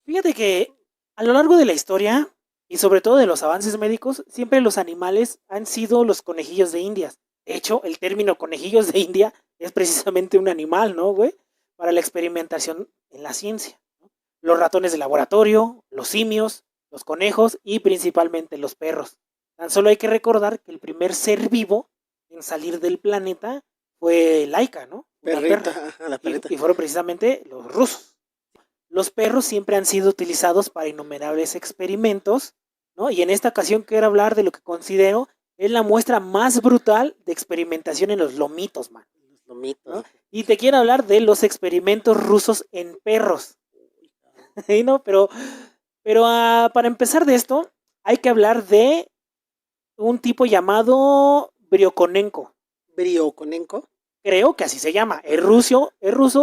Fíjate que a lo largo de la historia y sobre todo de los avances médicos, siempre los animales han sido los conejillos de Indias. De hecho, el término conejillos de India es precisamente un animal, ¿no, güey? Para la experimentación en la ciencia. ¿No? Los ratones de laboratorio, los simios, los conejos y principalmente los perros. Tan solo hay que recordar que el primer ser vivo en salir del planeta fue Laika, ¿no? Una Perrita, perra. ajá, la perrita. Y fueron precisamente los rusos. Los perros siempre han sido utilizados para innumerables experimentos, ¿no? Y en esta ocasión quiero hablar de lo que considero es la muestra más brutal de experimentación en los lomitos, man. Los lomitos. ¿No? Y te quiero hablar de los experimentos rusos en perros. ¿No? Pero para empezar de esto, hay que hablar de un tipo llamado Briokonenko. ¿Briokonenko? Creo que así se llama. Es ruso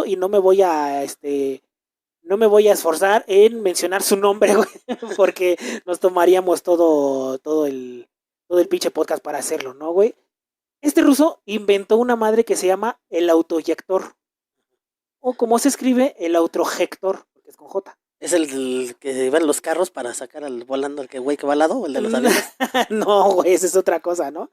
y no me voy a no me voy a esforzar en mencionar su nombre, güey, porque nos tomaríamos todo el pinche podcast para hacerlo, ¿no, güey? Este ruso inventó una madre que se llama el autoyector, o como se escribe, el autojector, porque es con J. ¿Es el que va en los carros para sacar al volando, el que güey que va al lado, el de los aviones? No, güey, esa es otra cosa, ¿no?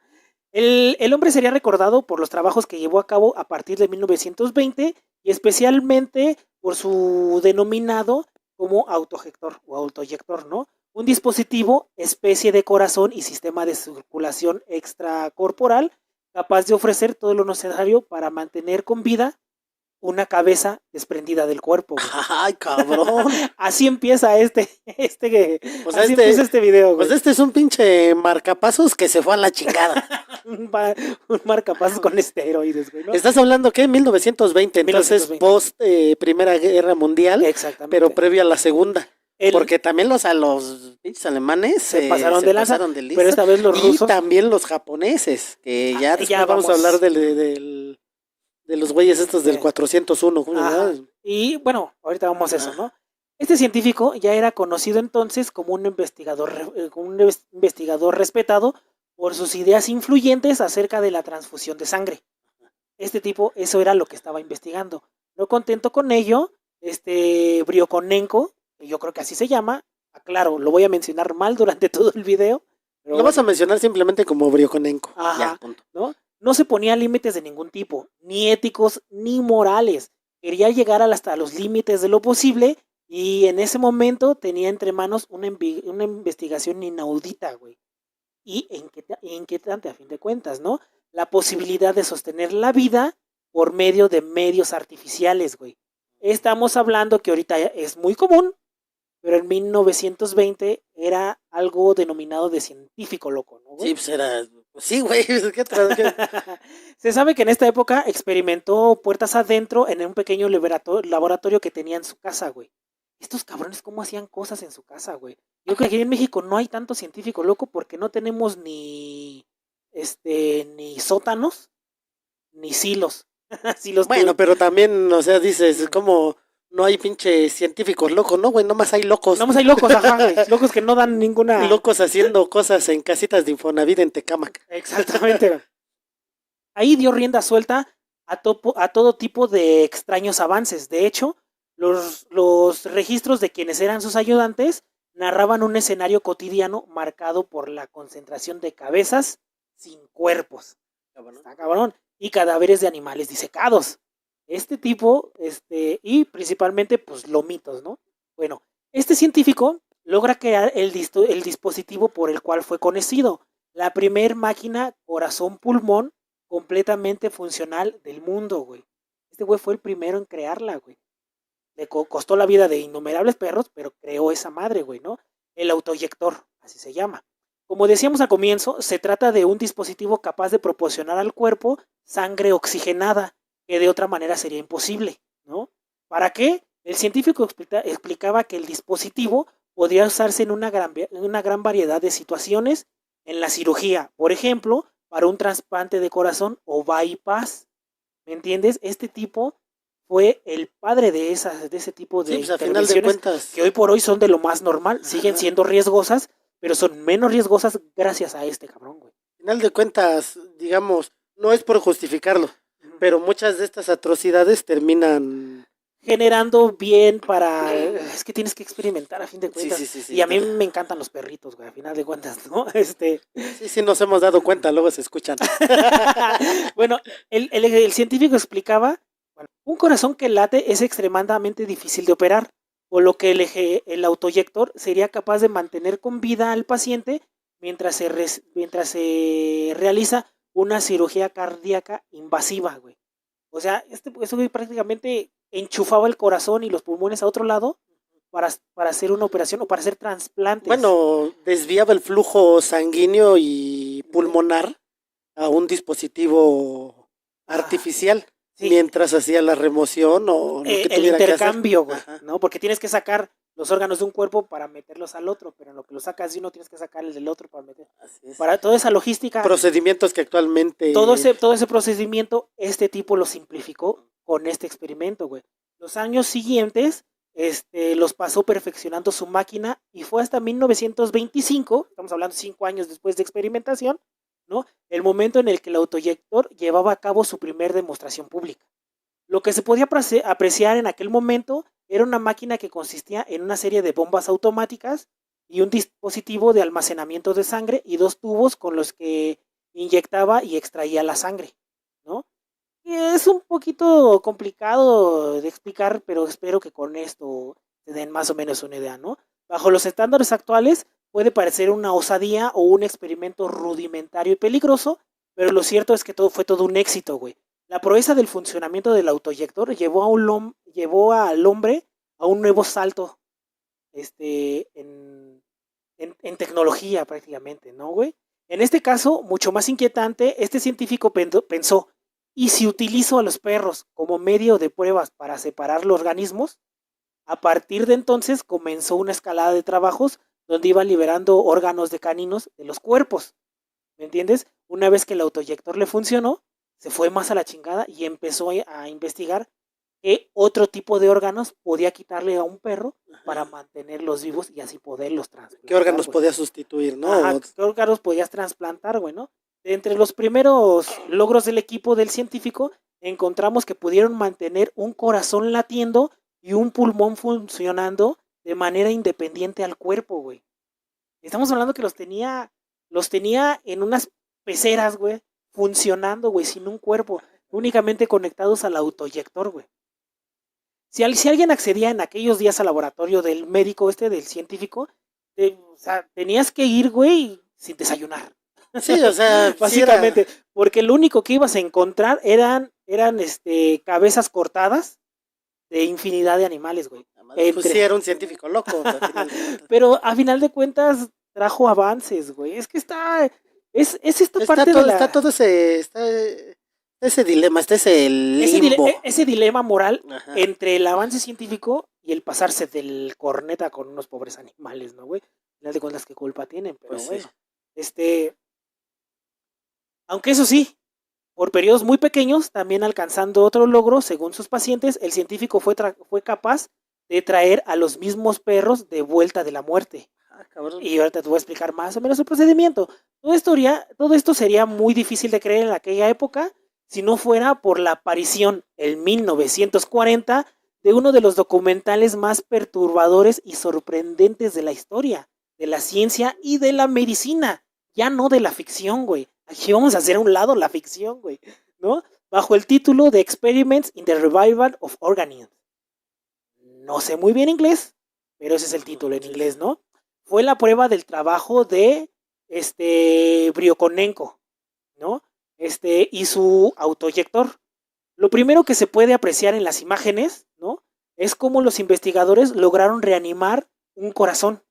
El hombre sería recordado por los trabajos que llevó a cabo a partir de 1920 y especialmente por su denominado como autojector o autoyector, ¿no? Un dispositivo, especie de corazón y sistema de circulación extracorporal capaz de ofrecer todo lo necesario para mantener con vida una cabeza desprendida del cuerpo. Güey. ¡Ay, cabrón! Así empieza este Pues así empieza este video, güey. Pues este es un pinche marcapasos que se fue a la chingada. un marcapasos con esteroides, güey, ¿no? Estás hablando, ¿qué? 1920, entonces 1920. post Primera Guerra Mundial. Exactamente. Pero previo a la Segunda. Porque también los pinches alemanes se pasaron de lanza, pero esta vez los rusos. Y también los japoneses, que ya después vamos a hablar de los güeyes estos del 401. Y bueno, ahorita vamos a eso, ¿no? Este científico ya era conocido entonces como un investigador respetado por sus ideas influyentes acerca de la transfusión de sangre. Este tipo, eso era lo que estaba investigando. No contento con ello, Briokonenko, que yo creo que así se llama, aclaro, lo voy a mencionar mal durante todo el video. Lo vas a mencionar simplemente como Briokonenko. Ajá, ya, punto. No se ponía límites de ningún tipo, ni éticos ni morales. Quería llegar hasta los límites de lo posible y en ese momento tenía entre manos una investigación inaudita, güey. Y inquietante a fin de cuentas, ¿no? La posibilidad de sostener la vida por medio de medios artificiales, güey. Estamos hablando que ahorita es muy común, pero en 1920 era algo denominado de científico loco, ¿no, güey? Sí, pues era... Sí, güey. Se sabe que en esta época experimentó puertas adentro en un pequeño laboratorio que tenía en su casa, güey. Estos cabrones, ¿cómo hacían cosas en su casa, güey? Yo creo que aquí en México no hay tanto científico loco porque no tenemos ni sótanos, ni silos. Bueno, pero también, o sea, dices, es como... No hay pinche científicos locos, ¿no, güey? Nomás hay locos. Nomás hay locos, ajá, güey. Locos que no dan ninguna... Locos haciendo cosas en casitas de Infonavit en Tecámac. Exactamente. Ahí dio rienda suelta a todo tipo de extraños avances. De hecho, los registros de quienes eran sus ayudantes narraban un escenario cotidiano marcado por la concentración de cabezas sin cuerpos. Está cabrón. Y cadáveres de animales disecados. Este tipo, y principalmente, pues, lomitos, ¿no? Bueno, este científico logra crear el dispositivo por el cual fue conocido. La primer máquina corazón-pulmón completamente funcional del mundo, güey. Este güey fue el primero en crearla, güey. le costó la vida de innumerables perros, pero creó esa madre, güey, ¿no? El autoinyector, así se llama. Como decíamos al comienzo, se trata de un dispositivo capaz de proporcionar al cuerpo sangre oxigenada, que de otra manera sería imposible, ¿no? ¿Para qué? El científico explicaba que el dispositivo podría usarse en una gran variedad de situaciones en la cirugía, por ejemplo, para un trasplante de corazón o bypass, ¿me entiendes? Este tipo fue el padre de ese tipo de pues, intervenciones, a final de cuentas, que hoy por hoy son de lo más normal, siguen siendo riesgosas, pero son menos riesgosas gracias a este cabrón, güey. Al final de cuentas, digamos, no es por justificarlo, pero muchas de estas atrocidades terminan generando bien para... Es que tienes que experimentar a fin de cuentas. Sí, y a mí me encantan los perritos, güey, a final de cuentas, ¿no? Sí, nos hemos dado cuenta, luego se escuchan. Bueno, el científico explicaba, bueno, un corazón que late es extremadamente difícil de operar, por lo que el autoinyector sería capaz de mantener con vida al paciente mientras se realiza una cirugía cardíaca invasiva, güey. O sea, eso prácticamente enchufaba el corazón y los pulmones a otro lado para hacer una operación o para hacer trasplantes. Bueno, desviaba el flujo sanguíneo y pulmonar a un dispositivo artificial mientras hacía la remoción o lo que el intercambio, güey, ¿no? Porque tienes que sacar los órganos de un cuerpo para meterlos al otro, pero en lo que lo sacas de uno tienes que sacar el del otro para meter. Así es. Para toda esa logística. Procedimientos que actualmente... Todo ese procedimiento, este tipo lo simplificó con este experimento, güey. Los años siguientes, los pasó perfeccionando su máquina y fue hasta 1925, estamos hablando 5 años después de experimentación, ¿no? El momento en el que el autoinyector llevaba a cabo su primer demostración pública. Lo que se podía apreciar en aquel momento era una máquina que consistía en una serie de bombas automáticas y un dispositivo de almacenamiento de sangre y 2 tubos con los que inyectaba y extraía la sangre, ¿no? Y es un poquito complicado de explicar, pero espero que con esto te den más o menos una idea, ¿no? Bajo los estándares actuales puede parecer una osadía o un experimento rudimentario y peligroso, pero lo cierto es que fue todo un éxito, güey. La proeza del funcionamiento del autoinyector llevó al hombre a un nuevo salto en tecnología prácticamente, ¿no, güey? En este caso, mucho más inquietante, este científico pensó, ¿y si utilizo a los perros como medio de pruebas para separar los organismos? A partir de entonces comenzó una escalada de trabajos donde iba liberando órganos de caninos de los cuerpos, ¿me entiendes? Una vez que el autoinyector le funcionó, se fue más a la chingada y empezó a investigar qué otro tipo de órganos podía quitarle a un perro para mantenerlos vivos y así poderlos trasplantar. ¿Qué órganos podía sustituir, no? Ajá, ¿qué órganos podías trasplantar, güey, no? Entre los primeros logros del equipo del científico, encontramos que pudieron mantener un corazón latiendo y un pulmón funcionando de manera independiente al cuerpo, güey. Estamos hablando que los tenía en unas peceras, güey, funcionando, güey, sin un cuerpo, únicamente conectados al autoinyector, güey. Si alguien accedía en aquellos días al laboratorio del médico del científico, o sea, tenías que ir, güey, sin desayunar. Sí, o sea, básicamente, sí porque lo único que ibas a encontrar eran cabezas cortadas de infinidad de animales, güey. Pues sí, era un científico loco. Pero a final de cuentas trajo avances, güey. Es que está parte de está todo ese dilema, ese limbo. Ese dilema moral entre el avance científico y el pasarse del corneta con unos pobres animales, ¿no, güey? Al final de cuentas, ¿qué culpa tienen? Pero pues bueno, sí. Aunque eso sí, por periodos muy pequeños, también alcanzando otro logro, según sus pacientes, el científico fue capaz de traer a los mismos perros de vuelta de la muerte. Y ahorita te voy a explicar más o menos el procedimiento. Todo esto sería muy difícil de creer en aquella época si no fuera por la aparición en 1940 de uno de los documentales más perturbadores y sorprendentes de la historia, de la ciencia y de la medicina, ya no de la ficción, güey. Aquí vamos a hacer a un lado la ficción, güey, ¿no? Bajo el título de Experiments in the Revival of Organisms. No sé muy bien inglés, pero ese es el título en inglés, ¿no? Fue la prueba del trabajo de Brioconenko, ¿no? Y su autoinyector. Lo primero que se puede apreciar en las imágenes, ¿no? es como los investigadores lograron reanimar un corazón.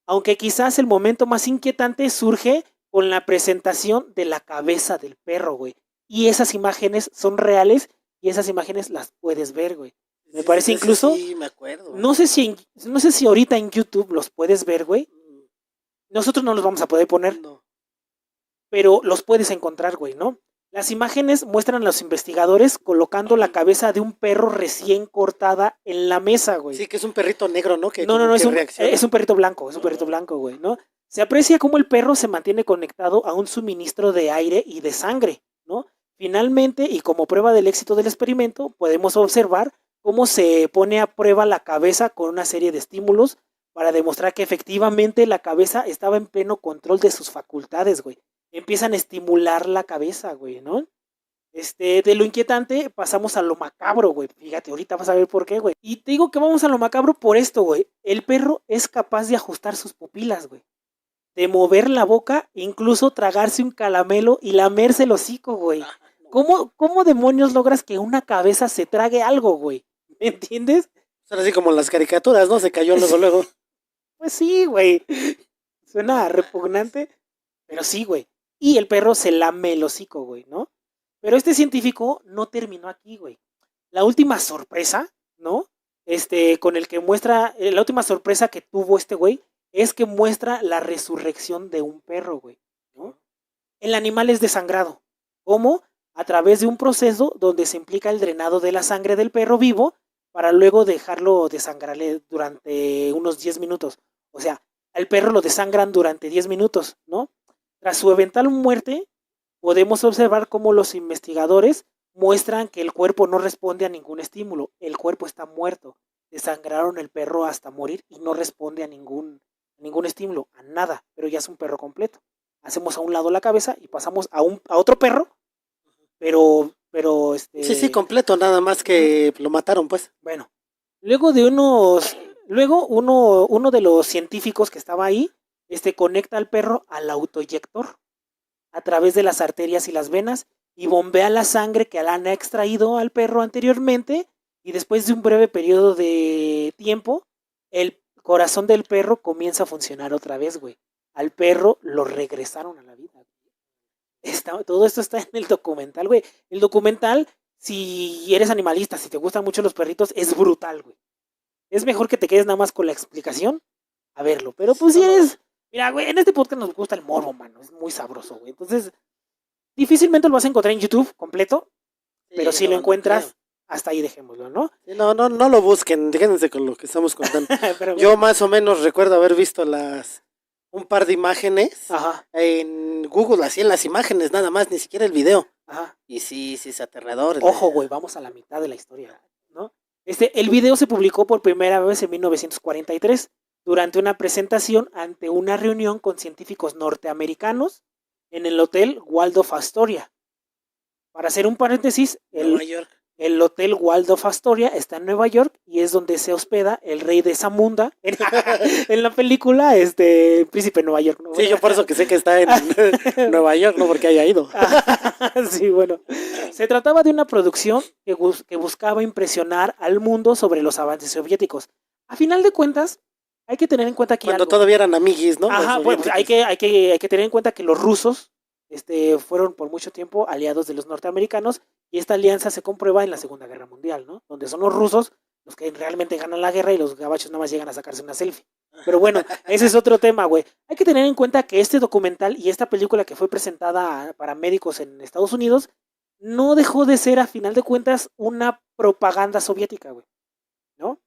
Aunque quizás el momento más inquietante surge con la presentación de la cabeza del perro, güey. Y esas imágenes son reales y esas imágenes las puedes ver, güey. Me parece incluso... Sí, me acuerdo. No sé si ahorita en YouTube los puedes ver, güey. Nosotros no los vamos a poder poner. No. Pero los puedes encontrar, güey, ¿no? Las imágenes muestran a los investigadores colocando la cabeza de un perro recién cortada en la mesa, güey. Sí, que es un perrito negro, ¿no? No, es un perrito blanco, güey, ¿no? Se aprecia cómo el perro se mantiene conectado a un suministro de aire y de sangre, ¿no? Finalmente, y como prueba del éxito del experimento, podemos observar cómo se pone a prueba la cabeza con una serie de estímulos para demostrar que efectivamente la cabeza estaba en pleno control de sus facultades, güey. Empiezan a estimular la cabeza, güey, ¿no? De lo inquietante pasamos a lo macabro, güey. Fíjate, ahorita vas a ver por qué, güey. Y te digo que vamos a lo macabro por esto, güey. El perro es capaz de ajustar sus pupilas, güey. De mover la boca, incluso tragarse un calamelo y lamerse el hocico, güey. ¿Cómo demonios logras que una cabeza se trague algo, güey? ¿Me entiendes? Son así como las caricaturas, ¿no? Se cayó luego. Pues sí, güey. Suena repugnante, pero sí, güey. Y el perro se lame el hocico, güey, ¿no? Pero este científico no terminó aquí, güey. La última sorpresa, ¿no? Con el que muestra, la última sorpresa que tuvo este güey es que muestra la resurrección de un perro, güey, ¿no? El animal es desangrado. ¿Cómo? A través de un proceso donde se implica el drenado de la sangre del perro vivo para luego dejarlo desangrarle durante unos 10 minutos. O sea, al perro lo desangran durante 10 minutos, ¿no? Tras su eventual muerte, podemos observar cómo los investigadores muestran que el cuerpo no responde a ningún estímulo. El cuerpo está muerto. Desangraron el perro hasta morir y no responde a ningún estímulo, a nada, pero ya es un perro completo. Hacemos a un lado la cabeza y pasamos a otro perro, pero Sí, completo, nada más que lo mataron, pues. Bueno, luego uno de los científicos que estaba ahí, conecta al perro al autoinyector a través de las arterias y las venas y bombea la sangre que han extraído al perro anteriormente y después de un breve periodo de tiempo, el corazón del perro comienza a funcionar otra vez, güey. Al perro lo regresaron a la vida. Todo esto está en el documental, güey. El documental, si eres animalista, si te gustan mucho los perritos, es brutal, güey. Es mejor que te quedes nada más con la explicación a verlo. Pero pues si eres... Mira, güey, en este podcast nos gusta el morbo, mano. Es muy sabroso, güey. Entonces, difícilmente lo vas a encontrar en YouTube completo. Pero si lo encuentras, hasta ahí dejémoslo, ¿no? No lo busquen. Déjense con lo que estamos contando. Yo más o menos recuerdo haber visto un par de imágenes. Ajá. En Google, así en las imágenes, nada más, ni siquiera el video. Ajá. Y sí, es aterrador. Ojo, güey, vamos a la mitad de la historia, ¿no? El video se publicó por primera vez en 1943 durante una presentación ante una reunión con científicos norteamericanos en el Hotel Waldorf Astoria. Para hacer un paréntesis, Nueva York. El Hotel Waldorf Astoria está en Nueva York y es donde se hospeda el rey de Zamunda en la película Príncipe de Nueva York, ¿no? Sí, yo por eso que sé que está en Nueva York, no porque haya ido. Sí, bueno. Se trataba de una producción que buscaba impresionar al mundo sobre los avances soviéticos. A final de cuentas, hay que tener en cuenta que... Cuando todavía eran amiguis, ¿no? Ajá, pues hay que tener en cuenta que los rusos fueron por mucho tiempo aliados de los norteamericanos y esta alianza se comprueba en la Segunda Guerra Mundial, ¿no? Donde son los rusos los que realmente ganan la guerra y los gabachos nada más llegan a sacarse una selfie. Pero bueno, ese es otro tema, güey. Hay que tener en cuenta que este documental y esta película que fue presentada para médicos en Estados Unidos no dejó de ser, a final de cuentas, una propaganda soviética, güey, ¿no?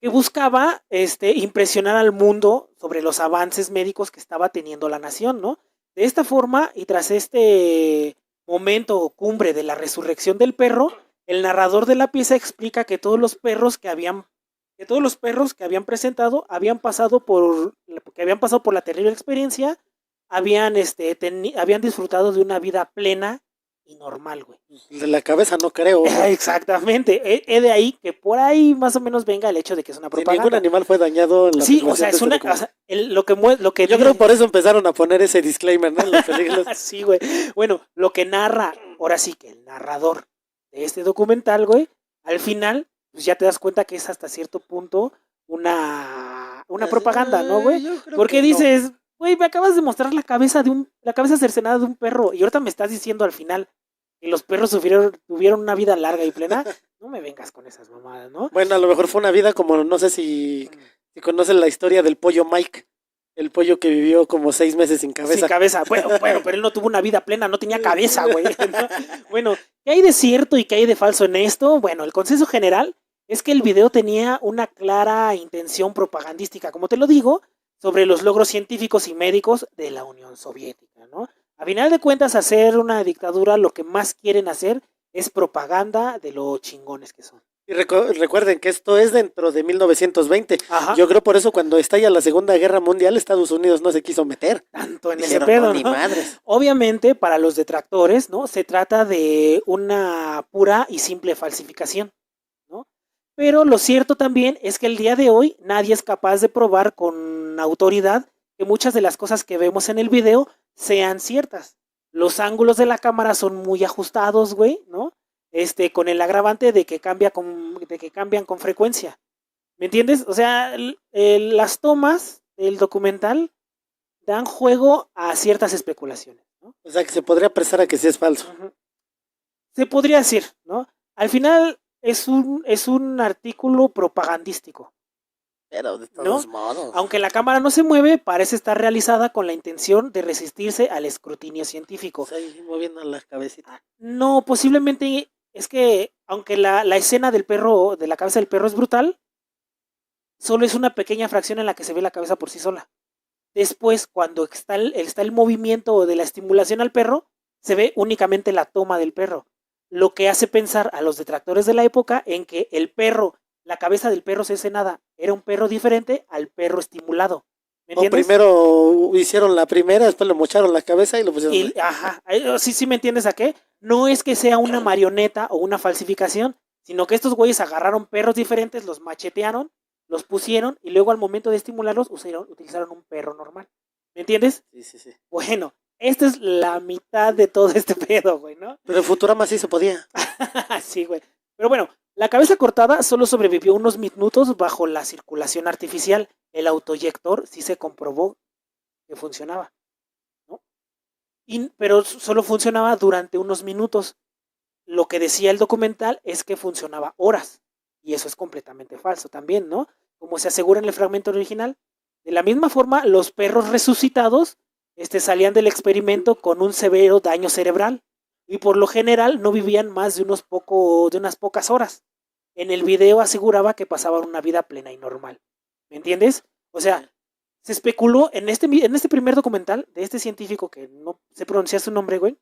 Que buscaba impresionar al mundo sobre los avances médicos que estaba teniendo la nación, ¿no? De esta forma, y tras este momento o cumbre de la resurrección del perro, el narrador de la pieza explica que todos los perros que habían presentado habían pasado por la terrible experiencia, habían disfrutado de una vida plena y normal, güey. De la cabeza no creo. Exactamente. Es de ahí que por ahí más o menos venga el hecho de que es una propaganda. Ningún animal fue dañado en la Sí, o sea, es una... lo que yo creo por eso empezaron a poner ese disclaimer, ¿no? En las películas. Sí, güey. Bueno, lo que narra, ahora sí que el narrador de este documental, güey, al final pues ya te das cuenta que es hasta cierto punto una propaganda, ¿no, güey? Porque dices, güey, me acabas de mostrar la cabeza cercenada de un perro y ahorita me estás diciendo al final que los perros tuvieron una vida larga y plena. No me vengas con esas mamadas, ¿no? Bueno, a lo mejor fue una vida como, no sé si conocen la historia del pollo Mike, el pollo que vivió como 6 meses sin cabeza. Sin cabeza, bueno, pero él no tuvo una vida plena, no tenía cabeza, güey. ¿No? Bueno, ¿qué hay de cierto y qué hay de falso en esto? Bueno, el consenso general es que el video tenía una clara intención propagandística, como te lo digo, sobre los logros científicos y médicos de la Unión Soviética, ¿no? A final de cuentas, hacer una dictadura lo que más quieren hacer es propaganda de lo chingones que son. Y recuerden que esto es dentro de 1920. Ajá. Yo creo por eso cuando estalla la Segunda Guerra Mundial, Estados Unidos no se quiso meter. Tanto en ese pedo, ¿no? Ni madres. Obviamente, para los detractores, ¿no? Se trata de una pura y simple falsificación, ¿no? Pero lo cierto también es que el día de hoy nadie es capaz de probar con autoridad que muchas de las cosas que vemos en el video sean ciertas. Los ángulos de la cámara son muy ajustados, güey, ¿no? Con el agravante de que cambian con frecuencia. ¿Me entiendes? O sea, las tomas del documental dan juego a ciertas especulaciones, ¿no? O sea, que se podría prestar a que sí es falso. Uh-huh. Se podría decir, ¿no? Al final es un artículo propagandístico. Pero de todos modos. Aunque la cámara no se mueve, parece estar realizada con la intención de resistirse al escrutinio científico. O sea, ahí moviendo la cabecita. No, posiblemente es que, aunque la escena del perro, de la cabeza del perro es brutal, solo es una pequeña fracción en la que se ve la cabeza por sí sola. Después, cuando está el movimiento de la estimulación al perro, se ve únicamente la toma del perro. Lo que hace pensar a los detractores de la época en que la cabeza del perro cercenada era un perro diferente al perro estimulado. ¿Me entiendes? O primero hicieron la primera, después le mocharon la cabeza y lo pusieron. Ajá, sí me entiendes a qué. No es que sea una marioneta o una falsificación, sino que estos güeyes agarraron perros diferentes, los machetearon, los pusieron y luego al momento de estimularlos utilizaron un perro normal. ¿Me entiendes? Sí. Bueno, esta es la mitad de todo este pedo, güey, ¿no? Pero en Futurama sí se podía. Sí, güey. Pero bueno, la cabeza cortada solo sobrevivió unos minutos bajo la circulación artificial. El autoyector sí se comprobó que funcionaba, ¿no? Pero solo funcionaba durante unos minutos. Lo que decía el documental es que funcionaba horas. Y eso es completamente falso también, ¿no? Como se asegura en el fragmento original. De la misma forma, los perros resucitados salían del experimento con un severo daño cerebral. Y por lo general no vivían más de unas pocas horas. En el video aseguraba que pasaban una vida plena y normal. ¿Me entiendes? O sea, se especuló en este primer documental de este científico que no sé pronunciar su nombre, güey.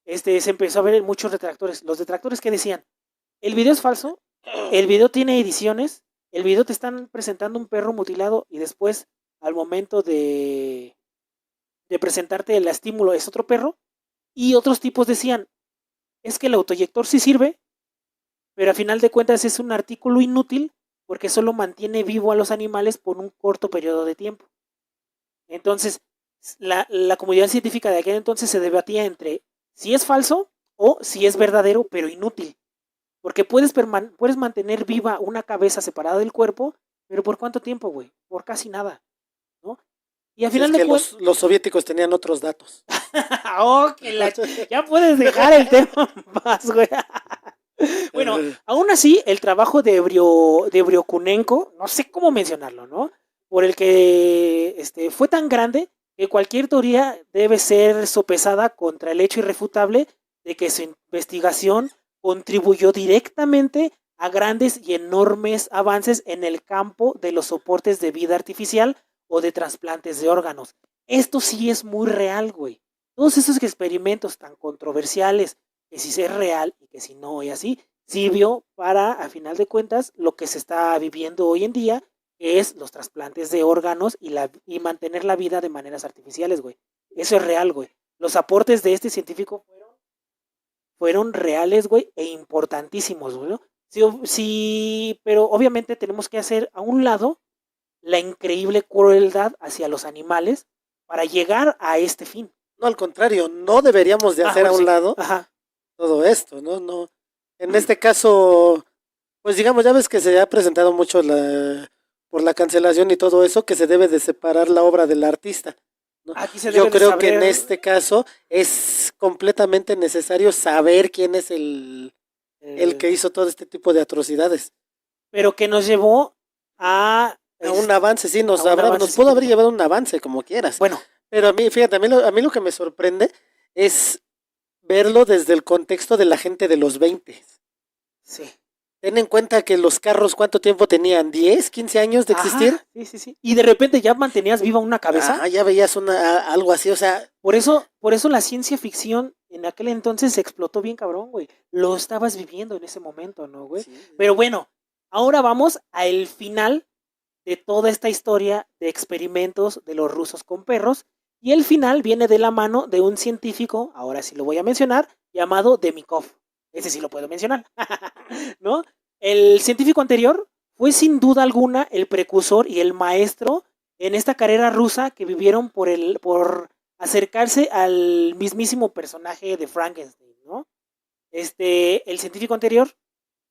Se empezó a ver muchos detractores. Los detractores que decían, el video es falso, el video tiene ediciones, el video te están presentando un perro mutilado y después, al momento de presentarte el estímulo, es otro perro. Y otros tipos decían, es que el autoyector sí sirve, pero a final de cuentas es un artículo inútil porque solo mantiene vivo a los animales por un corto periodo de tiempo. Entonces, la comunidad científica de aquel entonces se debatía entre si es falso o si es verdadero, pero inútil. Porque puedes mantener viva una cabeza separada del cuerpo, pero ¿por cuánto tiempo, güey? Por casi nada, ¿no? Y al final de cuentas... los soviéticos tenían otros datos. Ya puedes dejar el tema más, güey. Bueno, aún así, el trabajo de Briokunenko, no sé cómo mencionarlo, ¿no? Por el que fue tan grande que cualquier teoría debe ser sopesada contra el hecho irrefutable de que su investigación contribuyó directamente a grandes y enormes avances en el campo de los soportes de vida artificial o de trasplantes de órganos. Esto sí es muy real, güey. Todos esos experimentos tan controversiales, que si es real y que si no y así, sirvió para, a final de cuentas, lo que se está viviendo hoy en día, que es los trasplantes de órganos y mantener la vida de maneras artificiales, güey. Eso es real, güey. Los aportes de este científico fueron reales, güey, e importantísimos, güey, ¿no? Sí, pero obviamente tenemos que hacer a un lado la increíble crueldad hacia los animales para llegar a este fin. No, al contrario, no deberíamos de hacer a un lado todo esto, ¿no? En este caso, Pues digamos, ya ves que se ha presentado mucho por la cancelación y todo eso, que se debe de separar la obra del artista, ¿no? Aquí se Yo debe de creo que en saber, este caso es completamente necesario saber quién es el eh, que hizo todo este tipo de atrocidades. pero que nos llevó a, A un avance, sí, a un avance nos pudo haber científico. llevado un avance, como quieras. Bueno, Pero a mí, fíjate, a mí lo que me sorprende es verlo desde el contexto de la gente de los 20. sí. Ten en cuenta que los carros, ¿cuánto tiempo tenían? ¿10, 15 años de existir? Ajá, sí, sí, sí. Y de repente ya mantenías viva una cabeza. Ajá, ya veías algo así, o sea, Por eso la ciencia ficción en aquel entonces se explotó bien cabrón, güey. Lo estabas viviendo en ese momento, ¿no, güey? sí, Pero bueno, ahora vamos al final de toda esta historia de experimentos de los rusos con perros. Y el final viene de la mano de un científico, ahora sí lo voy a mencionar, llamado Demikov. Ese sí lo puedo mencionar, ¿no? El científico anterior fue sin duda alguna el precursor y el maestro en esta carrera rusa que vivieron por acercarse al mismísimo personaje de Frankenstein, ¿no? El científico anterior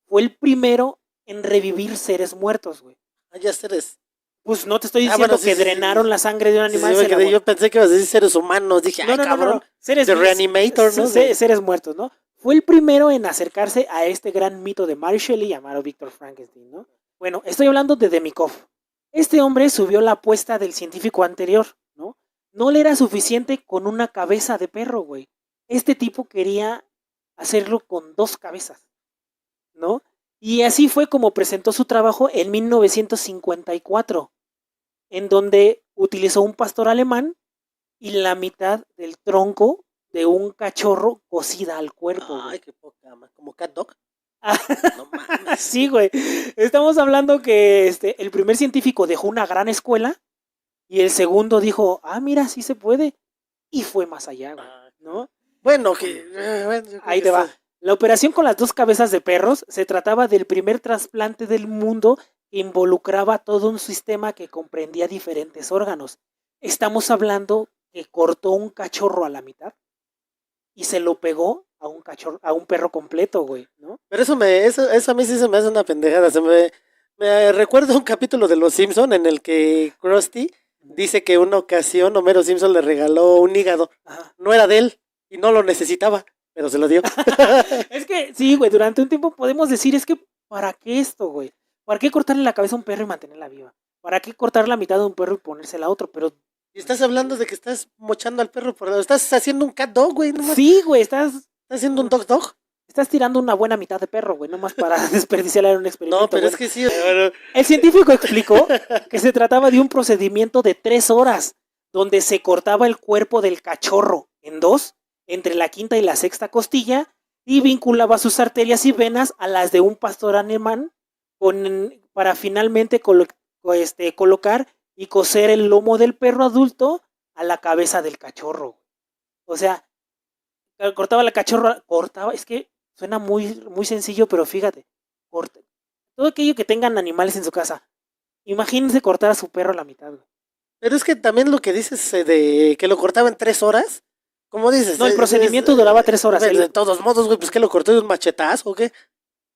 fue el primero en revivir seres muertos, güey. ya seres. Pues no te estoy Bueno, diciendo sí, que sí, sí. drenaron la sangre de un Sí, sí, animal, me se la quedé, yo pensé que ibas a decir seres humanos, dije, no, ay, no, no, no, no. cabrón, de Reanimator, ¿no? De, Seres muertos, ¿no? Fue el primero en acercarse a este gran mito de Mary Shelley llamado Víctor Frankenstein, ¿no? Bueno, estoy hablando de Demikov. Este hombre subió la apuesta del científico anterior, ¿no? No le era suficiente con una cabeza de perro, güey. Este tipo quería hacerlo con dos cabezas, ¿no? Y así fue como presentó su trabajo en 1954, en donde utilizó un pastor alemán y la mitad del tronco de un cachorro cocida al cuerpo, ay, güey. qué poca, como cat dog. No mames. Sí, güey. Estamos hablando que el primer científico dejó una gran escuela y el segundo dijo, ah, mira, sí se puede. Y fue más allá, güey, Ah, ¿no? bueno, bueno, yo creo Ahí que te está. va. La operación con las dos cabezas de perros se trataba del primer trasplante del mundo que involucraba todo un sistema que comprendía diferentes órganos. Estamos hablando que cortó un cachorro a la mitad y se lo pegó a un cachorro, a un perro completo, güey, ¿no? Pero eso a mí sí se me hace una pendejada. Me recuerdo un capítulo de Los Simpson en el que Krusty dice que una ocasión Homero Simpson le regaló un hígado. Ajá. No era de él y no lo necesitaba, pero se lo dio. Es que sí, güey, durante un tiempo podemos decir, es que, ¿para qué esto, güey? ¿Para qué cortarle la cabeza a un perro y mantenerla viva? ¿Para qué cortar la mitad de un perro y ponérsela a otro? Pero Y estás hablando de que estás mochando al perro por lado. Estás haciendo un cat dog, güey. Nomás. sí, güey, Estás haciendo un dog dog. estás tirando una buena mitad de perro, güey, nomás para desperdiciarla en un No, experimento. pero es Bueno, que sí. Bueno, el científico explicó que se trataba de un procedimiento de 3 horas, donde se cortaba el cuerpo del cachorro en dos, entre la quinta y la sexta costilla, y vinculaba sus arterias y venas a las de un pastor alemán para finalmente colocar y coser el lomo del perro adulto a la cabeza del cachorro. O sea, cortaba la cachorra, cortaba, es que suena muy, muy sencillo, pero fíjate, corta, todo aquello que tengan animales en su casa, imagínense cortar a su perro a la mitad, güey. pero es que también lo que dices de que lo cortaba en 3 horas. ¿Cómo dices? No, el procedimiento duraba 3 horas. De todos modos, güey, pues que lo cortó de un machetazo o qué.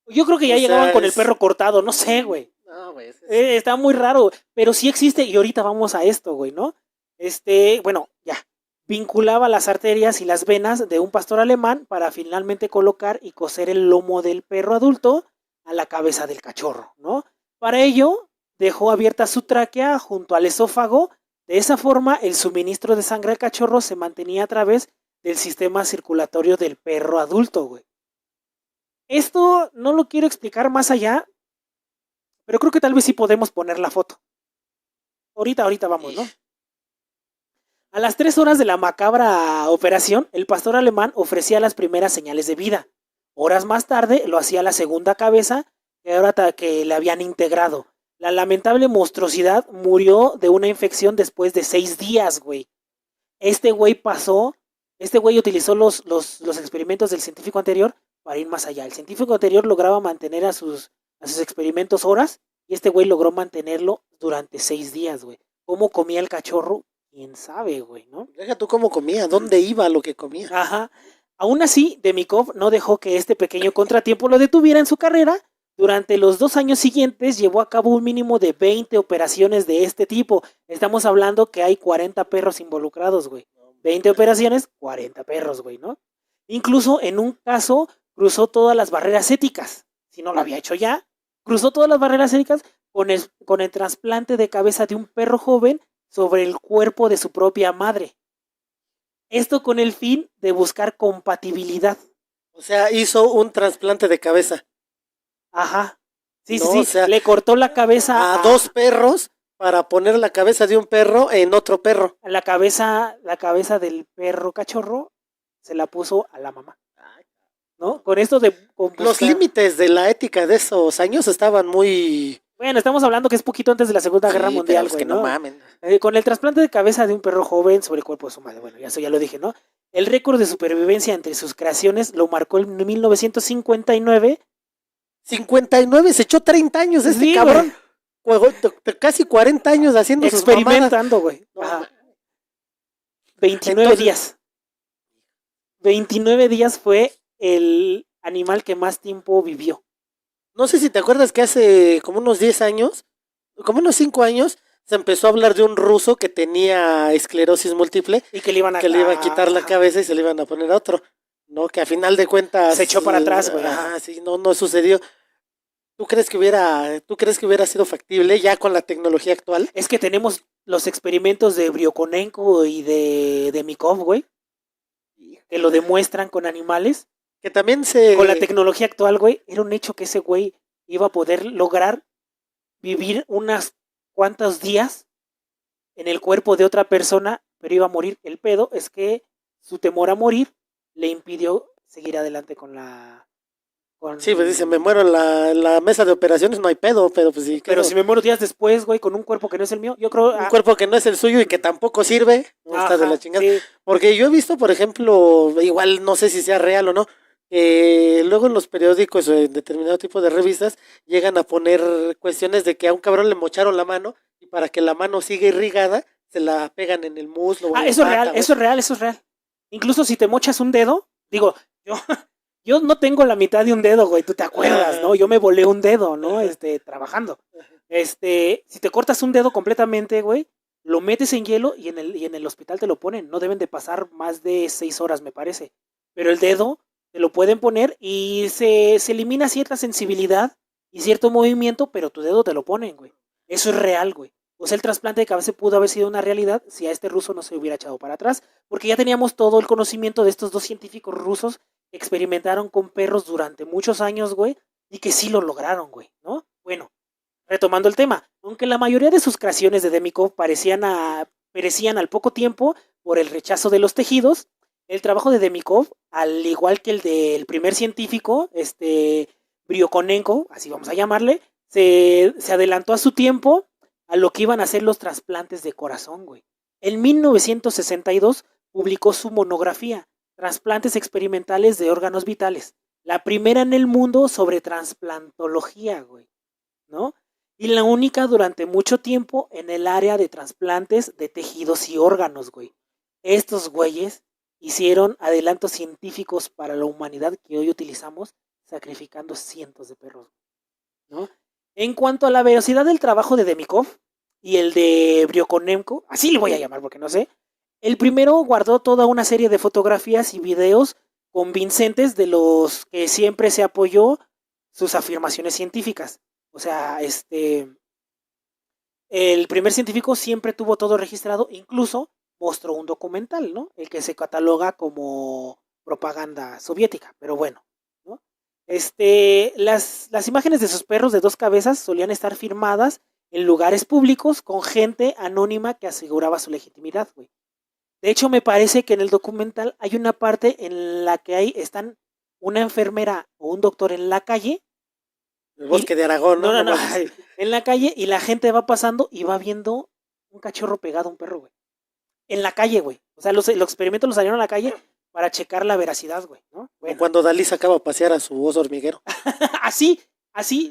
Yo creo que ya O llegaban sea, con el perro cortado, no sé, güey. No, güey. Está muy raro, pero sí existe y ahorita vamos a esto, güey, ¿no? Bueno, ya. Vinculaba las arterias y las venas de un pastor alemán para finalmente colocar y coser el lomo del perro adulto a la cabeza del cachorro, ¿no? Para ello, dejó abierta su tráquea junto al esófago. De esa forma, el suministro de sangre al cachorro se mantenía a través del sistema circulatorio del perro adulto, güey. Esto no lo quiero explicar más allá, pero creo que tal vez sí podemos poner la foto. Ahorita vamos, ¿no? A las 3 horas de la macabra operación, el pastor alemán ofrecía las primeras señales de vida. Horas más tarde lo hacía la segunda cabeza que ahora que le habían integrado. La lamentable monstruosidad murió de una infección después de 6 días, güey. Este güey utilizó los experimentos del científico anterior para ir más allá. El científico anterior lograba mantener a sus experimentos horas y este güey logró mantenerlo durante 6 días, güey. ¿Cómo comía el cachorro? Quién sabe, güey, ¿no? Deja tú cómo comía, dónde iba lo que comía. Ajá. Aún así, Demikov no dejó que este pequeño contratiempo lo detuviera en su carrera, Durante los 2 años siguientes llevó a cabo un mínimo de 20 operaciones de este tipo. Estamos hablando que hay 40 perros involucrados, güey. 20 operaciones, 40 perros, güey, ¿no? Incluso en un caso cruzó todas las barreras éticas. Si no lo había hecho ya, cruzó todas las barreras éticas con el trasplante de cabeza de un perro joven sobre el cuerpo de su propia madre. Esto con el fin de buscar compatibilidad. O sea, hizo un trasplante de cabeza. Ajá. Sí, ¿no? sí, sí. O sea, le cortó la cabeza a 2 perros para poner la cabeza de un perro en otro perro. La cabeza del perro cachorro se la puso a la mamá. ¿No? Con esto de buscar... Los límites de la ética de esos años estaban muy... Bueno, estamos hablando que es poquito antes de la Segunda Guerra Mundial, güey, ¿no? Mamen. Con el trasplante de cabeza de un perro joven sobre el cuerpo de su madre. Bueno, eso ya lo dije, ¿no? El récord de supervivencia entre sus creaciones lo marcó en 1959. 59, se echó 30 años este sí, cabrón. Casi 40 años haciendo experimentando, güey. No, 29 Entonces, días. 29 días fue el animal que más tiempo vivió. No sé si te acuerdas que hace como unos 10 años, como unos 5 años, se empezó a hablar de un ruso que tenía esclerosis múltiple y que le iban a quitar la cabeza y se le iban a poner a otro, ¿no? Que a final de cuentas se echó para atrás, güey. Sí, no sucedió. ¿Tú crees que hubiera sido factible ya con la tecnología actual? Es que tenemos los experimentos de Brioconenko y de Demikov, güey, que lo demuestran con animales. Que también con la tecnología actual, güey, era un hecho que ese güey iba a poder lograr vivir unas cuantos días en el cuerpo de otra persona, pero iba a morir. El pedo es que su temor a morir le impidió seguir adelante con la... Sí, pues dice, me muero en la mesa de operaciones, no hay pedo, pero pues sí. Pero si me muero días después, güey, con un cuerpo que no es el mío, yo creo... Un cuerpo que no es el suyo y que tampoco sirve, está de la chingada. Sí. Porque yo he visto, por ejemplo, igual no sé si sea real o no, luego en los periódicos o en determinado tipo de revistas llegan a poner cuestiones de que a un cabrón le mocharon la mano y para que la mano siga irrigada se la pegan en el muslo. Eso es real, eso es real. Incluso si te mochas un dedo, digo, yo no tengo la mitad de un dedo, güey, tú te acuerdas, ¿no? Yo me volé un dedo, ¿no? Trabajando. Si te cortas un dedo completamente, güey, lo metes en hielo y en el hospital te lo ponen. No deben de pasar más de 6 horas, me parece. Pero el dedo te lo pueden poner y se elimina cierta sensibilidad y cierto movimiento, pero tu dedo te lo ponen, güey. Eso es real, güey. O sea, el trasplante de cabeza pudo haber sido una realidad si a este ruso no se hubiera echado para atrás, porque ya teníamos todo el conocimiento de estos 2 científicos rusos que experimentaron con perros durante muchos años, güey, y que sí lo lograron, güey, ¿no? Bueno, retomando el tema, aunque la mayoría de sus creaciones de Demikov perecían al poco tiempo por el rechazo de los tejidos, el trabajo de Demikov, al igual que el del primer científico, Brioconenko, así vamos a llamarle, se adelantó a su tiempo a lo que iban a ser los trasplantes de corazón, güey. En 1962 publicó su monografía, Trasplantes experimentales de órganos vitales, la primera en el mundo sobre trasplantología, güey, ¿no? Y la única durante mucho tiempo en el área de trasplantes de tejidos y órganos, güey. Estos güeyes hicieron adelantos científicos para la humanidad que hoy utilizamos, sacrificando cientos de perros, ¿no? En cuanto a la velocidad del trabajo de Demikov y el de Brioconenko, así le voy a llamar porque no sé, el primero guardó toda una serie de fotografías y videos convincentes de los que siempre se apoyó sus afirmaciones científicas. O sea, el primer científico siempre tuvo todo registrado, incluso mostró un documental, ¿no? El que se cataloga como propaganda soviética, pero bueno, ¿no? Las imágenes de sus perros de 2 cabezas solían estar firmadas en lugares públicos con gente anónima que aseguraba su legitimidad, güey. De hecho, me parece que en el documental hay una parte en la que están una enfermera o un doctor en la calle. El bosque de Aragón, ¿no? No. En la calle y la gente va pasando y va viendo un cachorro pegado a un perro, güey. En la calle, güey. O sea, los experimentos los salieron a la calle para checar la veracidad, güey, ¿no? Bueno. Cuando Dalí sacaba a pasear a su oso hormiguero. así,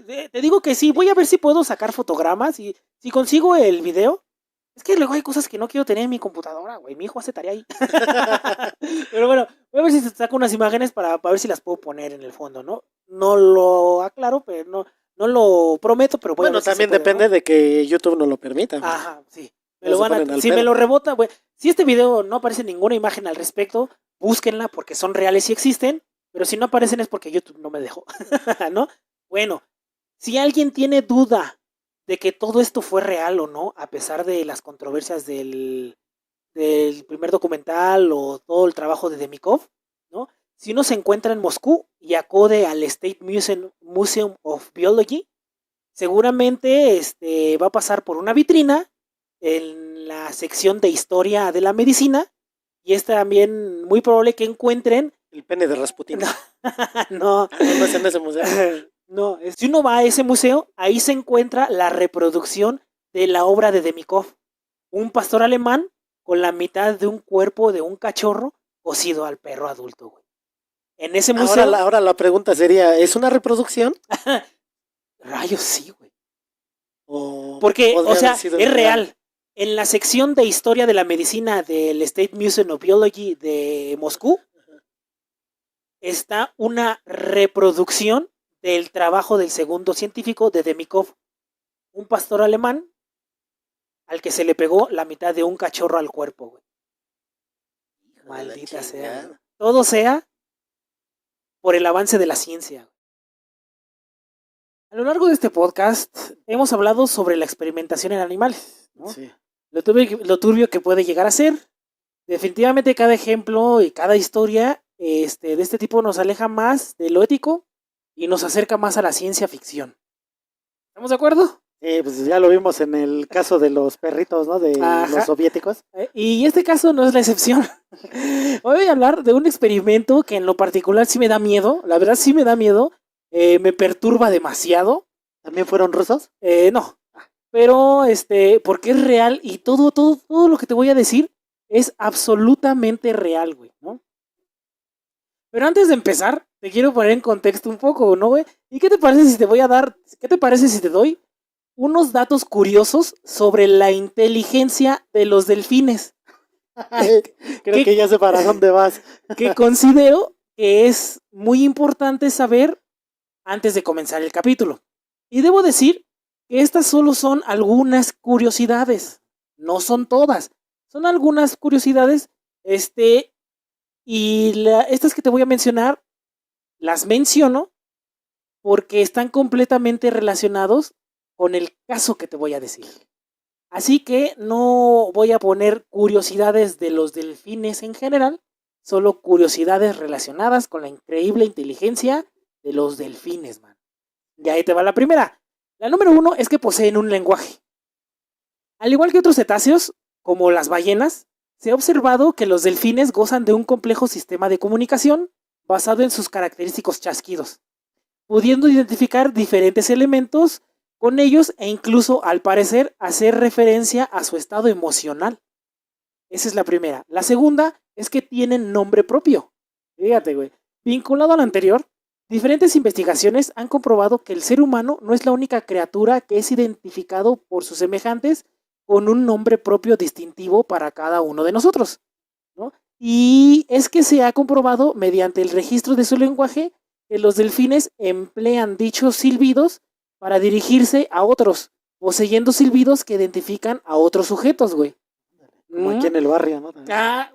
te digo que sí. Voy a ver si puedo sacar fotogramas y si consigo el video, Es que luego hay cosas que no quiero tener en mi computadora, güey. Mi hijo hace tarea ahí. Pero bueno, voy a ver si saco unas imágenes para ver si las puedo poner en el fondo, ¿no? No lo aclaro, pero no lo prometo, pero voy a ver si también se puede, depende, ¿no? de que YouTube no lo permita. Ajá, sí. Si pedo. me lo rebota, güey. Si este video no aparece ninguna imagen al respecto, búsquenla porque son reales y existen. Pero si no aparecen es porque YouTube no me dejó. ¿No? Bueno, si alguien tiene duda de que todo esto fue real o no, a pesar de las controversias del primer documental o todo el trabajo de Demikov, ¿no? Si uno se encuentra en Moscú y acude al State Museum of Biology, seguramente va a pasar por una vitrina en la sección de historia de la medicina y es también muy probable que encuentren el pene de Rasputin. No, no es en ese museo. No, si uno va a ese museo, ahí se encuentra la reproducción de la obra de Demikov, un pastor alemán con la mitad de un cuerpo de un cachorro cosido al perro adulto, güey. En ese museo... Ahora la pregunta sería, ¿es una reproducción? Rayos, sí, güey. Porque, o sea, es real. En la sección de historia de la medicina del State Museum of Biology de Moscú está una reproducción del trabajo del segundo científico de Demikov, un pastor alemán al que se le pegó la mitad de un cachorro al cuerpo, güey. Maldita sea. Güey. Todo sea por el avance de la ciencia. A lo largo de este podcast hemos hablado sobre la experimentación en animales, ¿no? Sí. Lo turbio que puede llegar a ser. Definitivamente cada ejemplo y cada historia de este tipo nos aleja más de lo ético y nos acerca más a la ciencia ficción. ¿Estamos de acuerdo? Pues ya lo vimos en el caso de los perritos, ¿no? De los soviéticos. Y este caso no es la excepción. Hoy voy a hablar de un experimento que en lo particular sí me da miedo. La verdad sí me da miedo. Me perturba demasiado. ¿También fueron rusos? No. Pero porque es real y todo lo que te voy a decir es absolutamente real, güey, ¿no? Pero antes de empezar, te quiero poner en contexto un poco, ¿no, güey? ¿Y qué te parece si te doy unos datos curiosos sobre la inteligencia de los delfines? Creo que ya sé para dónde vas. Que considero que es muy importante saber antes de comenzar el capítulo. Y debo decir que estas solo son algunas curiosidades. No son todas. Son algunas curiosidades. Estas que te voy a mencionar, las menciono porque están completamente relacionados con el caso que te voy a decir. Así que no voy a poner curiosidades de los delfines en general, solo curiosidades relacionadas con la increíble inteligencia de los delfines, man. Y ahí te va la primera. La número 1 es que poseen un lenguaje. Al igual que otros cetáceos, como las ballenas, se ha observado que los delfines gozan de un complejo sistema de comunicación basado en sus característicos chasquidos, pudiendo identificar diferentes elementos con ellos e incluso, al parecer, hacer referencia a su estado emocional. Esa es la primera. La segunda es que tienen nombre propio. Fíjate, güey. Vinculado a lo anterior, diferentes investigaciones han comprobado que el ser humano no es la única criatura que es identificado por sus semejantes con un nombre propio distintivo para cada uno de nosotros, ¿no? Y es que se ha comprobado mediante el registro de su lenguaje que los delfines emplean dichos silbidos para dirigirse a otros, poseyendo silbidos que identifican a otros sujetos, güey. Como aquí en el barrio, ¿no?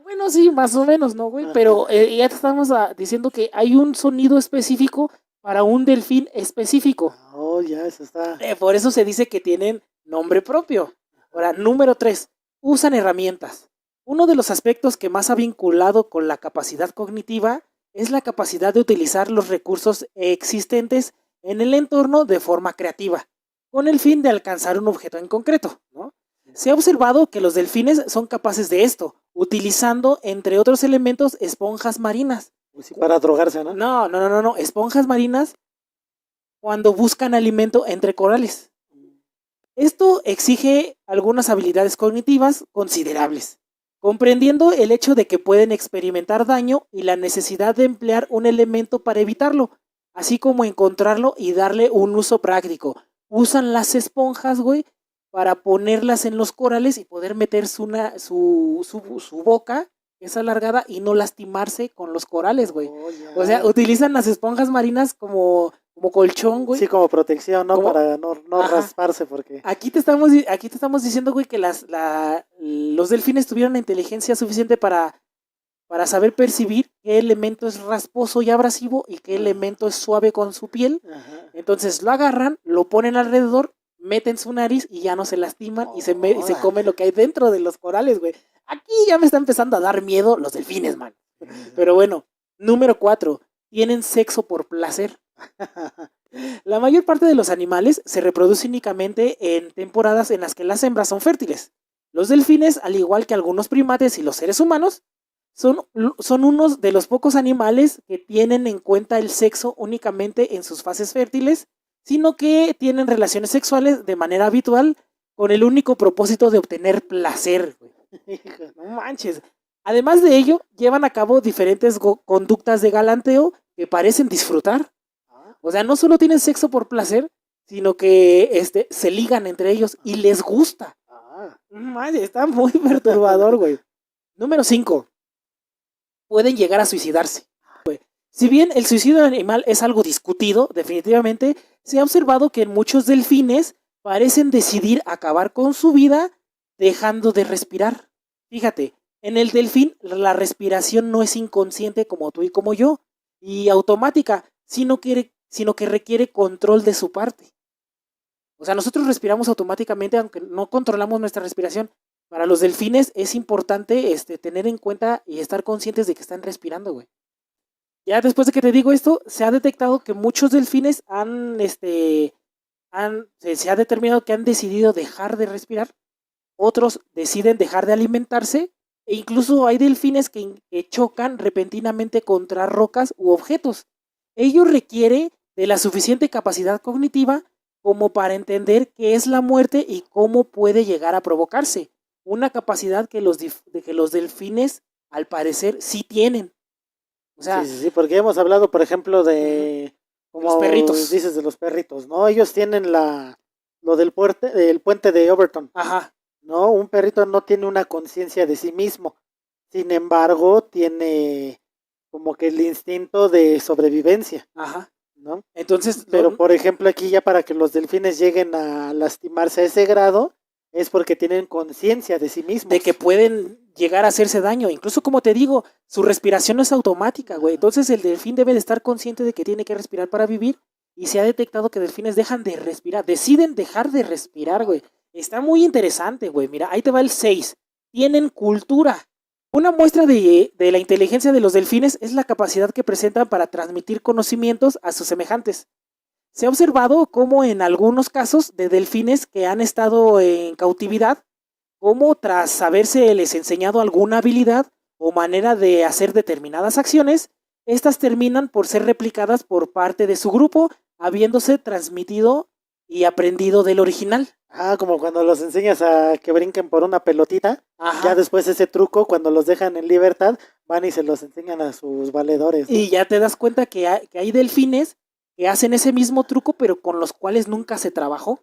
Bueno, sí, más o menos, ¿no, güey? Pero ya te estamos diciendo que hay un sonido específico para un delfín específico. Oh, ya, eso está. Por eso se dice que tienen nombre propio. Ahora, número 3, usan herramientas. Uno de los aspectos que más ha vinculado con la capacidad cognitiva es la capacidad de utilizar los recursos existentes en el entorno de forma creativa, con el fin de alcanzar un objeto en concreto, ¿no? Se ha observado que los delfines son capaces de esto, utilizando, entre otros elementos, esponjas marinas. Sí, para drogarse, ¿no? No, esponjas marinas cuando buscan alimento entre corales. Esto exige algunas habilidades cognitivas considerables, comprendiendo el hecho de que pueden experimentar daño y la necesidad de emplear un elemento para evitarlo, así como encontrarlo y darle un uso práctico. Usan las esponjas, güey, para ponerlas en los corales y poder meter su boca, es alargada, y no lastimarse con los corales, güey. O sea, utilizan las esponjas marinas como colchón, güey. Sí, como protección, ¿no? Para no rasparse, porque... Aquí te estamos diciendo, güey, que los delfines tuvieron la inteligencia suficiente para saber percibir qué elemento es rasposo y abrasivo y qué elemento es suave con su piel. Ajá. Entonces lo agarran, lo ponen alrededor, meten su nariz y ya no se lastiman y se comen lo que hay dentro de los corales, güey. Aquí ya me está empezando a dar miedo los delfines, man. Pero bueno, número 4. Tienen sexo por placer. La mayor parte de los animales se reproducen únicamente en temporadas en las que las hembras son fértiles. Los delfines, al igual que algunos primates y los seres humanos, son unos de los pocos animales que tienen en cuenta el sexo únicamente en sus fases fértiles, sino que tienen relaciones sexuales de manera habitual con el único propósito de obtener placer. No manches. Además de ello, llevan a cabo diferentes conductas de galanteo que parecen disfrutar. O sea, no solo tienen sexo por placer, sino que se ligan entre ellos y les gusta. Manches, está muy perturbador, güey. Número 5. Pueden llegar a suicidarse. Si bien el suicidio animal es algo discutido, definitivamente, se ha observado que muchos delfines parecen decidir acabar con su vida dejando de respirar. Fíjate, en el delfín la respiración no es inconsciente como tú y como yo, y automática, sino que requiere control de su parte. O sea, nosotros respiramos automáticamente aunque no controlamos nuestra respiración. Para los delfines es importante tener en cuenta y estar conscientes de que están respirando, güey. Ya después de que te digo esto, se ha detectado que muchos delfines se ha determinado que han decidido dejar de respirar. Otros deciden dejar de alimentarse. E incluso hay delfines que chocan repentinamente contra rocas u objetos. Ello requiere de la suficiente capacidad cognitiva como para entender qué es la muerte y cómo puede llegar a provocarse. Una capacidad que los delfines, al parecer, sí tienen. O sea, sí, porque hemos hablado, por ejemplo, de... Como los perritos. Dices de los perritos, ¿no? Ellos tienen lo del puente de Overton. Ajá. ¿No? Un perrito no tiene una conciencia de sí mismo. Sin embargo, tiene como que el instinto de sobrevivencia. Ajá. ¿No? Entonces, pero por ejemplo, aquí ya para que los delfines lleguen a lastimarse a ese grado, es porque tienen conciencia de sí mismos. De que pueden llegar a hacerse daño. Incluso, como te digo, su respiración no es automática, güey. Entonces el delfín debe de estar consciente de que tiene que respirar para vivir. Y se ha detectado que delfines dejan de respirar. Deciden dejar de respirar, güey. Está muy interesante, güey. Mira, ahí te va el 6. Tienen cultura. Una muestra de la inteligencia de los delfines es la capacidad que presentan para transmitir conocimientos a sus semejantes. Se ha observado cómo en algunos casos de delfines que han estado en cautividad, como tras haberse enseñado alguna habilidad o manera de hacer determinadas acciones, estas terminan por ser replicadas por parte de su grupo, habiéndose transmitido y aprendido del original. Como cuando los enseñas a que brinquen por una pelotita. Ajá. Ya después ese truco, cuando los dejan en libertad, van y se los enseñan a sus valedores, ¿no? Y ya te das cuenta que hay delfines que hacen ese mismo truco, pero con los cuales nunca se trabajó.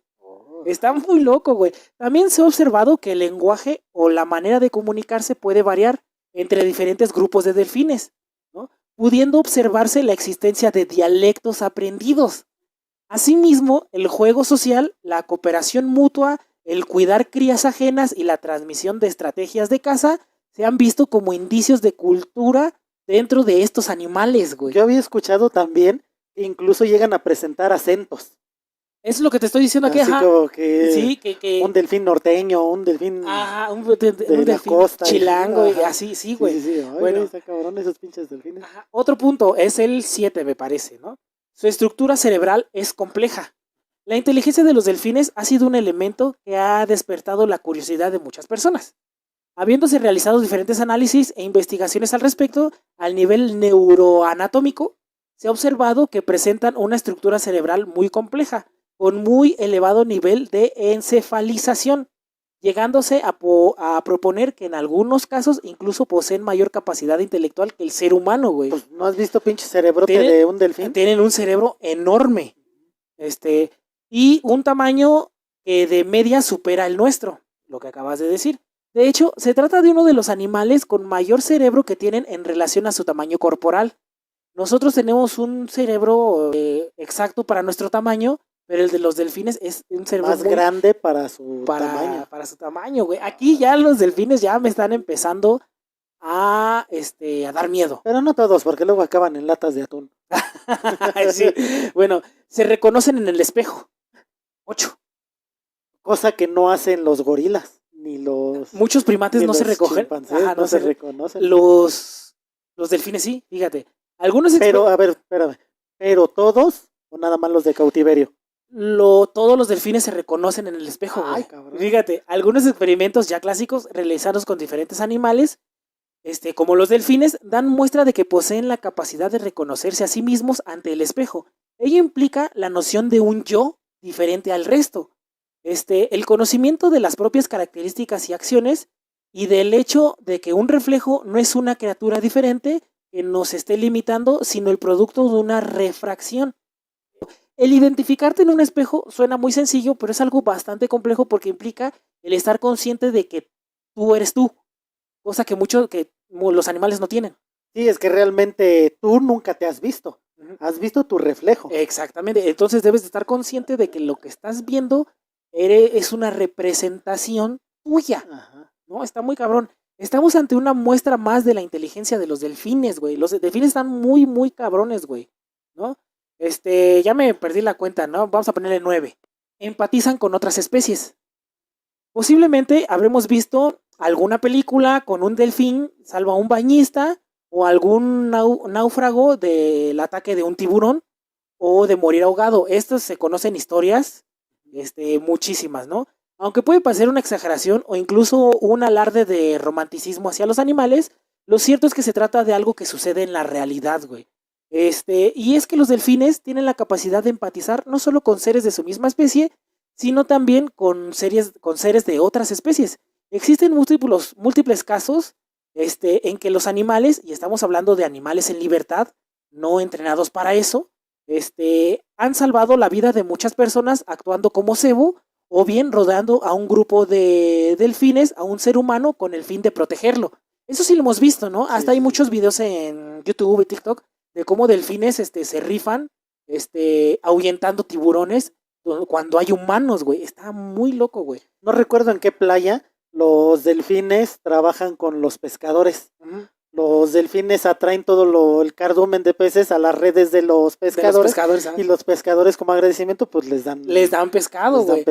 Está muy loco, güey. También se ha observado que el lenguaje o la manera de comunicarse puede variar entre diferentes grupos de delfines, ¿no? Pudiendo observarse la existencia de dialectos aprendidos. Asimismo, el juego social, la cooperación mutua, el cuidar crías ajenas y la transmisión de estrategias de caza se han visto como indicios de cultura dentro de estos animales, güey. Yo había escuchado también que incluso llegan a presentar acentos. Eso es lo que te estoy diciendo aquí. Así como que, sí, que un delfín norteño, un delfín un delfín la costa, chilango, y así, sí, güey. Sí. Ay, bueno, está cabrón esos pinches delfines. Ajá. Otro punto es el 7, me parece, ¿no? Su estructura cerebral es compleja. La inteligencia de los delfines ha sido un elemento que ha despertado la curiosidad de muchas personas. Habiéndose realizado diferentes análisis e investigaciones al respecto, al nivel neuroanatómico, se ha observado que presentan una estructura cerebral muy compleja, con muy elevado nivel de encefalización, llegándose a proponer que en algunos casos incluso poseen mayor capacidad intelectual que el ser humano, güey. Pues, ¿no has visto pinche cerebro de un delfín? Tienen un cerebro enorme, y un tamaño que de media supera el nuestro, lo que acabas de decir. De hecho, se trata de uno de los animales con mayor cerebro que tienen en relación a su tamaño corporal. Nosotros tenemos un cerebro exacto para nuestro tamaño, pero el de los delfines es un cerebro más grande para su tamaño. Para su tamaño, güey. Aquí ya los delfines ya me están empezando a dar miedo. Pero no todos, porque luego acaban en latas de atún. Sí. Bueno, se reconocen en el espejo. 8. Cosa que no hacen los gorilas, ni los... Muchos primates no se recogen. Ajá, no se reconocen. Los delfines sí, fíjate. Algunos pero, a ver, espérame. ¿Pero todos o nada más los de cautiverio? Todos los delfines se reconocen en el espejo, güey. Ay, cabrón. Fíjate, algunos experimentos ya clásicos realizados con diferentes animales, como los delfines, dan muestra de que poseen la capacidad de reconocerse a sí mismos ante el espejo. Ello implica la noción de un yo diferente al resto. El conocimiento de las propias características y acciones y del hecho de que un reflejo no es una criatura diferente que nos esté limitando, sino el producto de una refracción. El identificarte en un espejo suena muy sencillo, pero es algo bastante complejo porque implica el estar consciente de que tú eres tú, cosa que los animales no tienen. Sí, es que realmente tú nunca te has visto, has visto tu reflejo. Exactamente, entonces debes de estar consciente de que lo que estás viendo es una representación tuya. Ajá. ¿No? Está muy cabrón. Estamos ante una muestra más de la inteligencia de los delfines, güey. Los delfines están muy, muy cabrones, güey, ¿no? Ya me perdí la cuenta, ¿no? Vamos a ponerle 9. Empatizan con otras especies. Posiblemente habremos visto alguna película con un delfín salva a un bañista o algún náufrago del ataque de un tiburón o de morir ahogado. Estos se conocen historias, muchísimas, ¿no? Aunque puede parecer una exageración o incluso un alarde de romanticismo hacia los animales, lo cierto es que se trata de algo que sucede en la realidad, güey. Y es que los delfines tienen la capacidad de empatizar no solo con seres de su misma especie, sino también con seres de otras especies. Existen múltiples casos en que los animales, y estamos hablando de animales en libertad, no entrenados para eso, han salvado la vida de muchas personas actuando como cebo o bien rodeando a un grupo de delfines a un ser humano con el fin de protegerlo. Eso sí lo hemos visto, ¿no? Hasta hay muchos videos en YouTube y TikTok de cómo delfines se rifan ahuyentando tiburones cuando hay humanos, güey. Está muy loco, güey. No recuerdo en qué playa los delfines trabajan con los pescadores. Los delfines atraen todo el cardumen de peces a las redes de los pescadores, y los pescadores como agradecimiento pues les dan pescado, güey.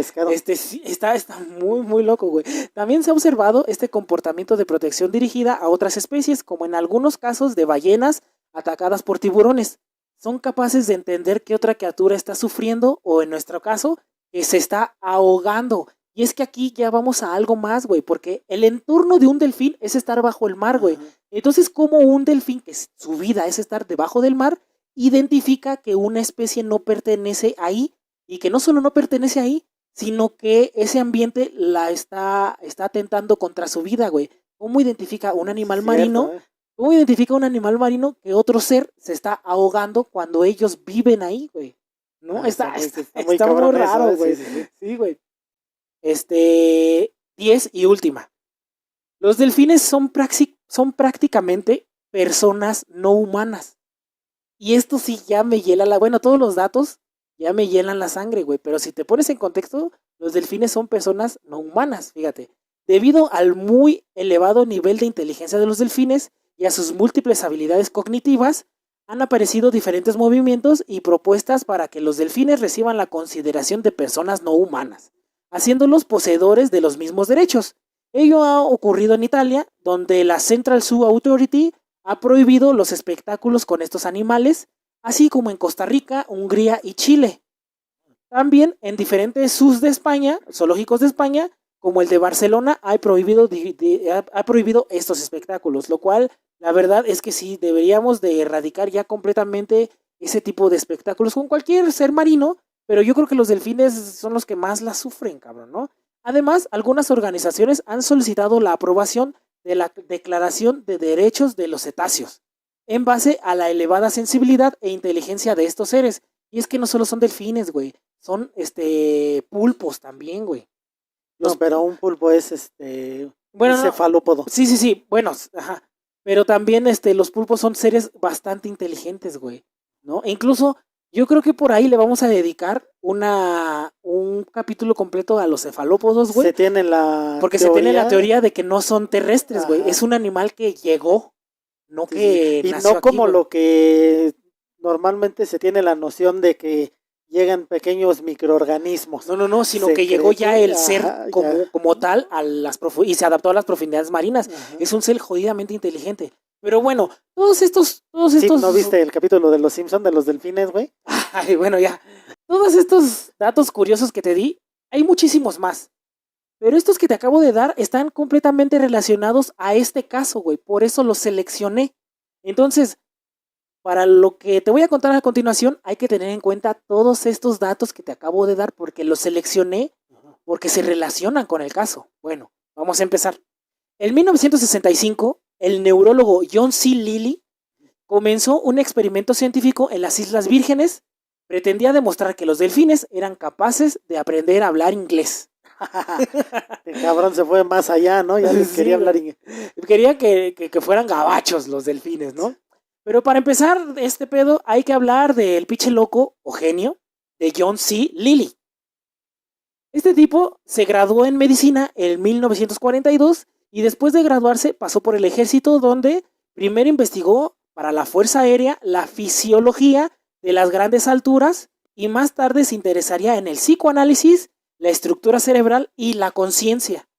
Sí, está muy muy loco, güey. También se ha observado este comportamiento de protección dirigida a otras especies, como en algunos casos de ballenas atacadas por tiburones. Son capaces de entender que otra criatura está sufriendo o en nuestro caso que se está ahogando. Y es que aquí ya vamos a algo más, güey, porque el entorno de un delfín es estar bajo el mar, güey. Entonces, como un delfín, que su vida es estar debajo del mar, identifica que una especie no pertenece ahí, y que no solo no pertenece ahí, sino que ese ambiente la está atentando contra su vida, güey. ¿Cómo identifica un animal marino? ¿Cómo identifica un animal marino que otro ser se está ahogando cuando ellos viven ahí, güey? ¿No? Está muy raro, güey. Sí, güey. 10 y última. Los delfines son prácticamente personas no humanas. Y esto sí ya me hiela todos los datos ya me hielan la sangre, güey. Pero si te pones en contexto, los delfines son personas no humanas, fíjate. Debido al muy elevado nivel de inteligencia de los delfines y a sus múltiples habilidades cognitivas, han aparecido diferentes movimientos y propuestas para que los delfines reciban la consideración de personas no humanas, haciéndolos poseedores de los mismos derechos. Ello ha ocurrido en Italia, donde la Central Zoo Authority ha prohibido los espectáculos con estos animales, así como en Costa Rica, Hungría y Chile. También en diferentes zoos de España, zoológicos de España, como el de Barcelona, ha prohibido estos espectáculos, lo cual la verdad es que sí, deberíamos de erradicar ya completamente ese tipo de espectáculos con cualquier ser marino, pero yo creo que los delfines son los que más la sufren, cabrón, ¿no? Además, algunas organizaciones han solicitado la aprobación de la Declaración de Derechos de los Cetáceos, en base a la elevada sensibilidad e inteligencia de estos seres. Y es que no solo son delfines, güey. son pulpos también, güey. No, pero un pulpo es un cefalópodo. Sí, bueno, ajá. Pero también los pulpos son seres bastante inteligentes, güey, ¿no? E incluso yo creo que por ahí le vamos a dedicar un capítulo completo a los cefalópodos, güey. Porque se tiene la teoría de que no son terrestres, güey. Es un animal que llegó, no que y nació no como aquí, lo que normalmente se tiene la noción de que llegan pequeños microorganismos. No, sino que llegó ya el ser como tal y se adaptó a las profundidades marinas. Ajá. Es un ser jodidamente inteligente. Pero bueno, todos estos... Sí, ¿no viste el capítulo de los Simpsons de los delfines, güey? Ay, bueno, ya. Todos estos datos curiosos que te di, hay muchísimos más. Pero estos que te acabo de dar están completamente relacionados a este caso, güey. Por eso los seleccioné. Entonces, para lo que te voy a contar a continuación, hay que tener en cuenta todos estos datos que te acabo de dar porque los seleccioné porque se relacionan con el caso. Bueno, vamos a empezar. En 1965, el neurólogo John C. Lilly comenzó un experimento científico en las Islas Vírgenes. Pretendía demostrar que los delfines eran capaces de aprender a hablar inglés. El cabrón se fue más allá, ¿no? Ya les quería hablar inglés. Quería que fueran gabachos los delfines, ¿no? Pero para empezar este pedo hay que hablar del pinche loco o genio de John C. Lilly. Este tipo se graduó en medicina en 1942 y después de graduarse pasó por el ejército donde primero investigó para la Fuerza Aérea la fisiología de las grandes alturas y más tarde se interesaría en el psicoanálisis, la estructura cerebral y la conciencia.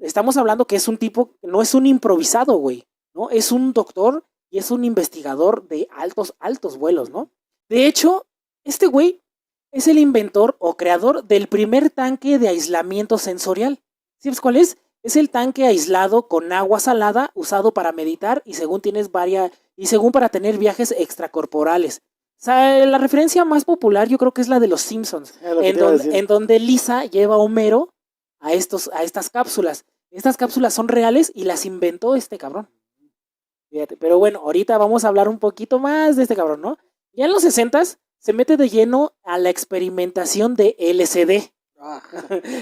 Estamos hablando que es un tipo, no es un improvisado, güey, ¿no? Es un doctor y es un investigador de altos vuelos, ¿no? De hecho, este güey es el inventor o creador del primer tanque de aislamiento sensorial. ¿Sabes cuál es? Es el tanque aislado con agua salada usado para meditar y según para tener viajes extracorporales. O sea, la referencia más popular yo creo que es la de los Simpsons, en donde Lisa lleva a Homero a estas cápsulas. Estas cápsulas son reales y las inventó este cabrón. Fíjate, pero bueno, ahorita vamos a hablar un poquito más de este cabrón, ¿no? Ya en los 60s se mete de lleno a la experimentación de LSD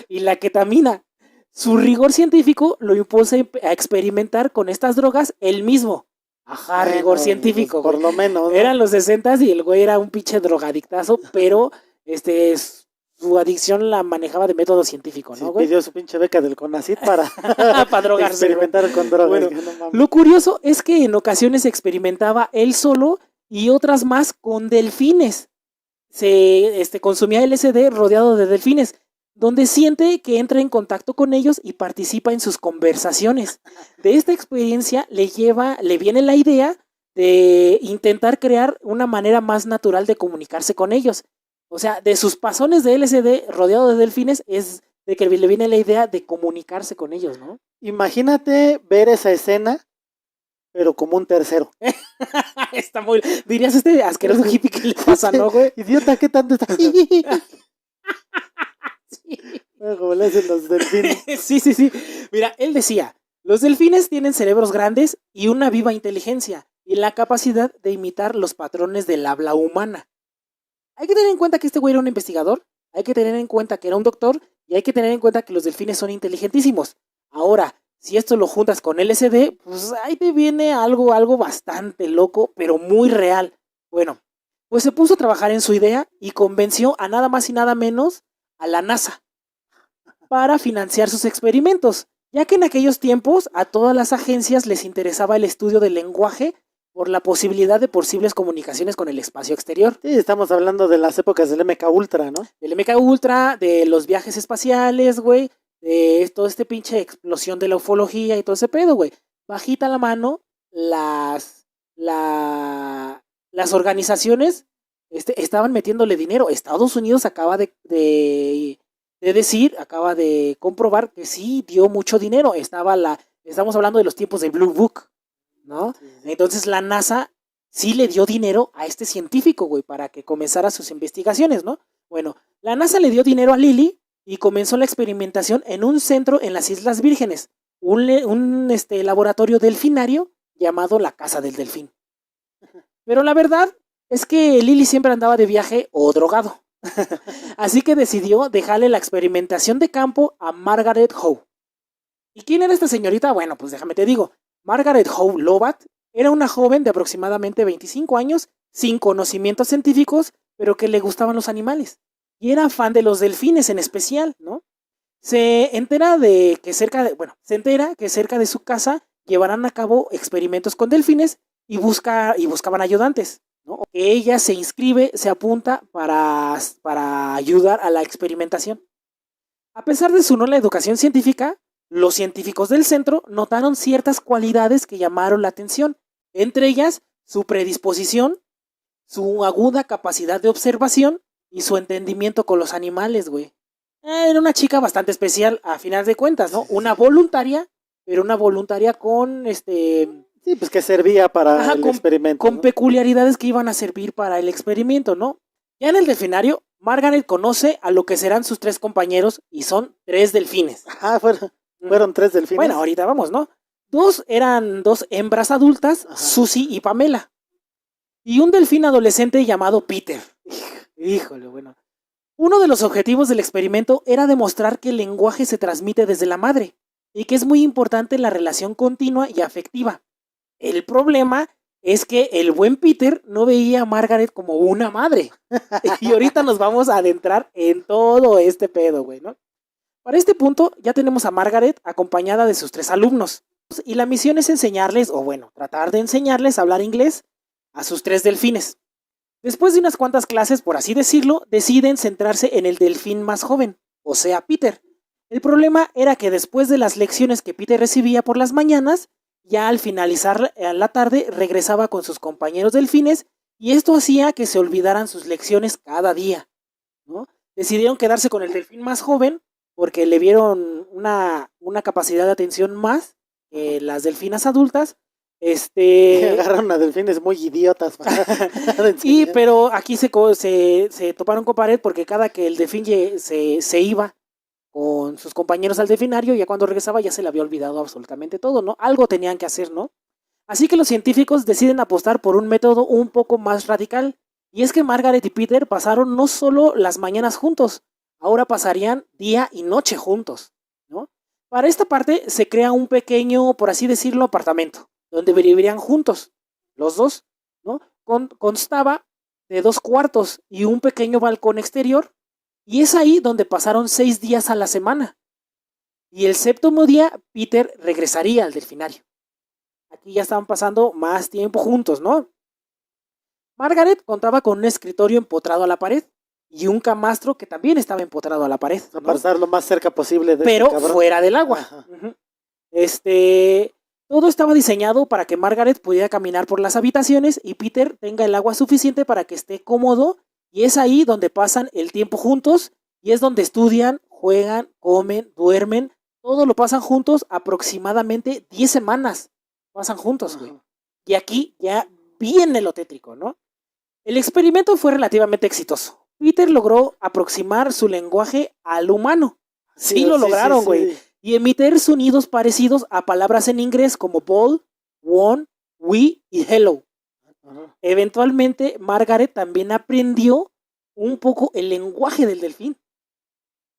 y la ketamina. Su rigor científico lo impuso a experimentar con estas drogas él mismo. Ajá, rigor científico. Por lo menos, ¿no? Eran los 60s y el güey era un pinche drogadictazo, pero su adicción la manejaba de método científico, ¿no, güey? Pidió su pinche beca del CONACYT para drogarse, experimentar con drogas. Bueno, lo curioso es que en ocasiones experimentaba él solo y otras más con delfines. Se consumía LSD rodeado de delfines, donde siente que entra en contacto con ellos y participa en sus conversaciones. De esta experiencia le viene la idea de intentar crear una manera más natural de comunicarse con ellos. O sea, de sus pasones de LSD rodeado de delfines es de que le viene la idea de comunicarse con ellos, ¿no? Imagínate ver esa escena, pero como un tercero. Está muy... Dirías asqueroso hippie que le pasa, ¿no, güey? Idiota, ¿qué tanto está? Sí. Como le hacen los delfines. Sí. Mira, él decía, los delfines tienen cerebros grandes y una viva inteligencia y la capacidad de imitar los patrones del habla humana. Hay que tener en cuenta que este güey era un investigador, hay que tener en cuenta que era un doctor y hay que tener en cuenta que los delfines son inteligentísimos. Ahora, si esto lo juntas con LSD, pues ahí te viene algo bastante loco, pero muy real. Bueno, pues se puso a trabajar en su idea y convenció a nada más y nada menos a la NASA para financiar sus experimentos, ya que en aquellos tiempos a todas las agencias les interesaba el estudio del lenguaje por la posibilidad de posibles comunicaciones con el espacio exterior. Sí, estamos hablando de las épocas del MK Ultra, ¿no? Del MK Ultra, de los viajes espaciales, güey, de todo este pinche explosión de la ufología y todo ese pedo, güey. Bajita la mano, las organizaciones estaban metiéndole dinero. Estados Unidos acaba de comprobar que sí dio mucho dinero. Estamos hablando de los tiempos de Blue Book, ¿no? Entonces la NASA sí le dio dinero a este científico, güey, para que comenzara sus investigaciones, ¿no? Bueno, la NASA le dio dinero a Lilly y comenzó la experimentación en un centro en las Islas Vírgenes, un laboratorio delfinario llamado la Casa del Delfín. Pero la verdad es que Lilly siempre andaba de viaje o drogado. Así que decidió dejarle la experimentación de campo a Margaret Howe. ¿Y quién era esta señorita? Bueno, pues déjame te digo. Margaret Howe Lovatt era una joven de aproximadamente 25 años, sin conocimientos científicos, pero que le gustaban los animales. Y era fan de los delfines en especial, ¿no? Se entera que cerca de su casa llevarán a cabo experimentos con delfines y buscaban ayudantes, ¿no? Ella se inscribe, se apunta para ayudar a la experimentación. A pesar de su nula educación científica, los científicos del centro notaron ciertas cualidades que llamaron la atención, entre ellas su predisposición, su aguda capacidad de observación y su entendimiento con los animales, güey. Era una chica bastante especial, a final de cuentas, ¿no? Una voluntaria, pero una voluntaria con Sí, pues que servía para el experimento. Con peculiaridades que iban a servir para el experimento, ¿no? Ya en el delfinario, Margaret conoce a lo que serán sus 3 compañeros y son 3 delfines. Fueron 3 delfines. Bueno, ahorita vamos, ¿no? Eran 2 hembras adultas, Susie y Pamela. Y un delfín adolescente llamado Peter. Híjole, bueno. Uno de los objetivos del experimento era demostrar que el lenguaje se transmite desde la madre y que es muy importante en la relación continua y afectiva. El problema es que el buen Peter no veía a Margaret como una madre. Y ahorita nos vamos a adentrar en todo este pedo, güey, ¿no? Para este punto ya tenemos a Margaret acompañada de sus 3 alumnos. Y la misión es enseñarles, tratar de enseñarles a hablar inglés a sus 3 delfines. Después de unas cuantas clases, por así decirlo, deciden centrarse en el delfín más joven, o sea, Peter. El problema era que después de las lecciones que Peter recibía por las mañanas, ya al finalizar la tarde regresaba con sus compañeros delfines y esto hacía que se olvidaran sus lecciones cada día, ¿no? Decidieron quedarse con el delfín más joven porque le vieron una capacidad de atención más que las delfinas adultas. Agarraron a delfines muy idiotas. Pero aquí se toparon con pared porque cada que el delfín se iba con sus compañeros al delfinario, ya cuando regresaba ya se le había olvidado absolutamente todo, ¿no? Algo tenían que hacer, ¿no? Así que los científicos deciden apostar por un método un poco más radical, y es que Margaret y Peter pasaron no solo las mañanas juntos, ahora pasarían día y noche juntos, ¿no? Para esta parte se crea un pequeño, por así decirlo, apartamento, donde vivirían juntos, los dos, ¿no? Constaba de 2 cuartos y un pequeño balcón exterior, y es ahí donde pasaron 6 días a la semana. Y el 7º día, Peter regresaría al delfinario. Aquí ya estaban pasando más tiempo juntos, ¿no? Margaret contaba con un escritorio empotrado a la pared y un camastro que también estaba empotrado a la pared, ¿no? Para estar lo más cerca posible de pero fuera del agua. Todo estaba diseñado para que Margaret pudiera caminar por las habitaciones y Peter tenga el agua suficiente para que esté cómodo. Y es ahí donde pasan el tiempo juntos y es donde estudian, juegan, comen, duermen. Todo lo pasan juntos, aproximadamente 10 semanas pasan juntos, güey. Y aquí ya viene lo tétrico, ¿no? El experimento fue relativamente exitoso. Peter logró aproximar su lenguaje al humano. Sí lo lograron, güey. Sí. Y emitir sonidos parecidos a palabras en inglés como ball, won, we y hello. Eventualmente, Margaret también aprendió un poco el lenguaje del delfín.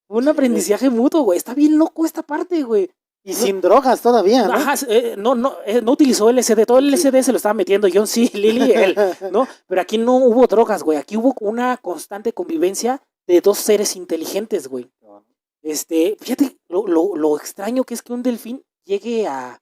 Un aprendizaje mutuo, güey. Está bien loco esta parte, güey. Y sin drogas todavía, ¿no? Ajá, no utilizó LSD. Todo el LSD se lo estaba metiendo John C. Lily, él, ¿no? Pero aquí no hubo drogas, güey. Aquí hubo una constante convivencia de 2 seres inteligentes, güey. Fíjate lo extraño que es que un delfín llegue a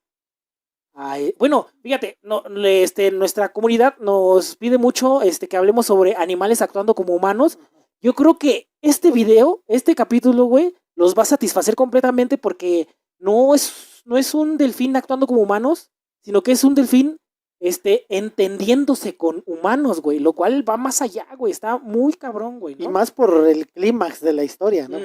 bueno, fíjate, nuestra comunidad nos pide mucho que hablemos sobre animales actuando como humanos. Yo creo que este capítulo, güey, los va a satisfacer completamente porque no es un delfín actuando como humanos, sino que es un delfín entendiéndose con humanos, güey, lo cual va más allá, güey, está muy cabrón, güey, ¿no? Y más por el clímax de la historia, ¿no?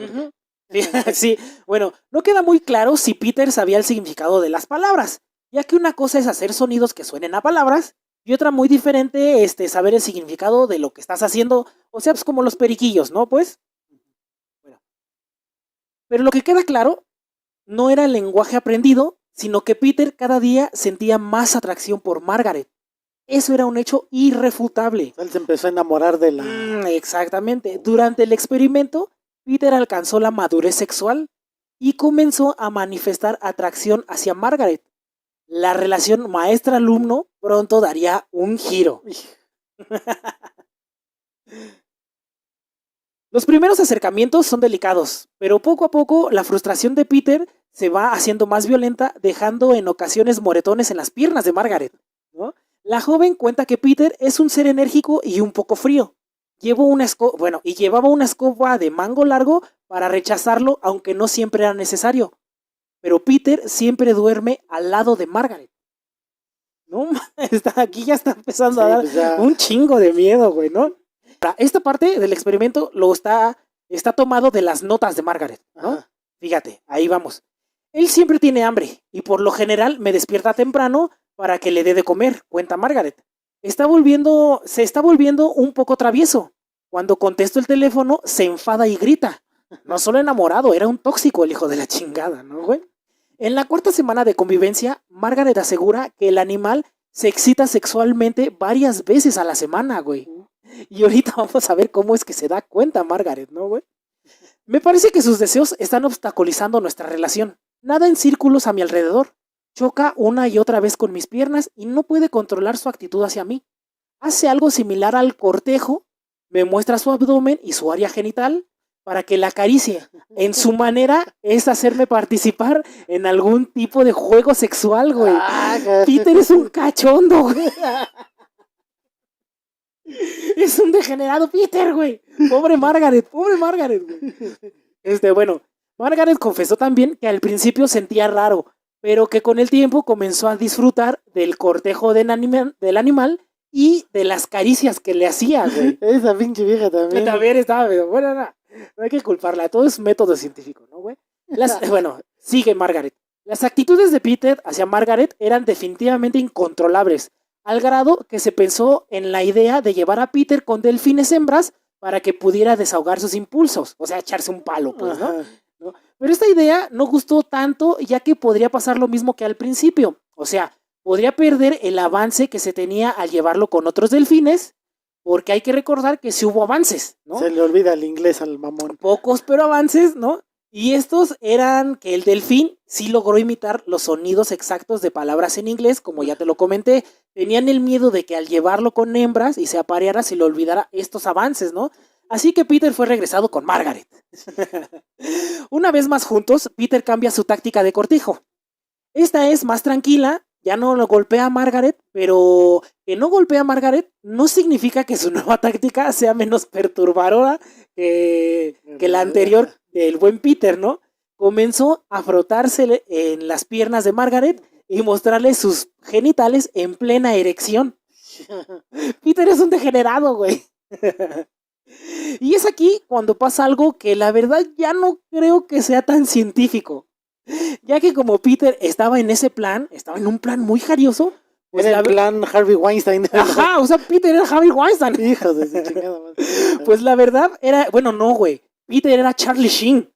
Sí, bueno, no queda muy claro si Peter sabía el significado de las palabras, ya que una cosa es hacer sonidos que suenen a palabras y otra muy diferente, saber el significado de lo que estás haciendo, o sea, pues como los periquillos, ¿no? Pues, bueno. Pero lo que queda claro no era el lenguaje aprendido, sino que Peter cada día sentía más atracción por Margaret. Eso era un hecho irrefutable. Él se empezó a enamorar de la... Exactamente. Durante el experimento, Peter alcanzó la madurez sexual y comenzó a manifestar atracción hacia Margaret. La relación maestra-alumno pronto daría un giro. Los primeros acercamientos son delicados, pero poco a poco la frustración de Peter se va haciendo más violenta, dejando en ocasiones moretones en las piernas de Margaret, ¿no? La joven cuenta que Peter es un ser enérgico y un poco frío. Llevaba una escoba de mango largo para rechazarlo, aunque no siempre era necesario. Pero Peter siempre duerme al lado de Margaret. No, aquí ya está empezando a dar un chingo de miedo, güey, ¿no? Esta parte del experimento está tomado de las notas de Margaret, ¿no? Ajá. Fíjate, ahí vamos. Él siempre tiene hambre y por lo general me despierta temprano para que le dé de comer, cuenta Margaret. Se está volviendo un poco travieso. Cuando contesto el teléfono, se enfada y grita. No solo enamorado, era un tóxico el hijo de la chingada, ¿no, güey? En la 4ª semana de convivencia, Margaret asegura que el animal se excita sexualmente varias veces a la semana, güey. Y ahorita vamos a ver cómo es que se da cuenta Margaret, ¿no, güey? Me parece que sus deseos están obstaculizando nuestra relación. Nada en círculos a mi alrededor. Choca una y otra vez con mis piernas y no puede controlar su actitud hacia mí. Hace algo similar al cortejo, me muestra su abdomen y su área genital para que la acaricie. En su manera es hacerme participar en algún tipo de juego sexual, güey. Peter es un cachondo, güey. Es un degenerado Peter, güey. Pobre Margaret, güey. Margaret confesó también que al principio sentía raro, pero que con el tiempo comenzó a disfrutar del cortejo del animal y de las caricias que le hacía, güey. Esa pinche vieja también. También estaba, bueno, no hay que culparla, todo es método científico, ¿no, güey? Sigue Margaret. Las actitudes de Peter hacia Margaret eran definitivamente incontrolables, al grado que se pensó en la idea de llevar a Peter con delfines hembras para que pudiera desahogar sus impulsos, o sea, echarse un palo, pues, ¿no? Pero esta idea no gustó tanto, ya que podría pasar lo mismo que al principio, o sea, podría perder el avance que se tenía al llevarlo con otros delfines, porque hay que recordar que sí hubo avances, ¿no? Se le olvida el inglés al mamón. Pocos, pero avances, ¿no? Y estos eran que el delfín sí logró imitar los sonidos exactos de palabras en inglés, como ya te lo comenté. Tenían el miedo de que al llevarlo con hembras y se apareara se le olvidara estos avances, ¿no? Así que Peter fue regresado con Margaret. Una vez más juntos, Peter cambia su táctica de cortejo. Esta es más tranquila, ya no lo golpea a Margaret, pero que no golpea a Margaret no significa que su nueva táctica sea menos perturbadora que la anterior del buen Peter, ¿no? Comenzó a frotarse en las piernas de Margaret y mostrarle sus genitales en plena erección. Peter es un degenerado, güey. Y es aquí cuando pasa algo que la verdad ya no creo que sea tan científico. Ya que como Peter estaba en ese plan, estaba en un plan muy jarioso. Pues era el plan Harvey Weinstein. Ajá, o sea, Peter era Harvey Weinstein. Hijo de su chingada madre. Pues la verdad era, bueno, no, güey. Peter era Charlie Sheen.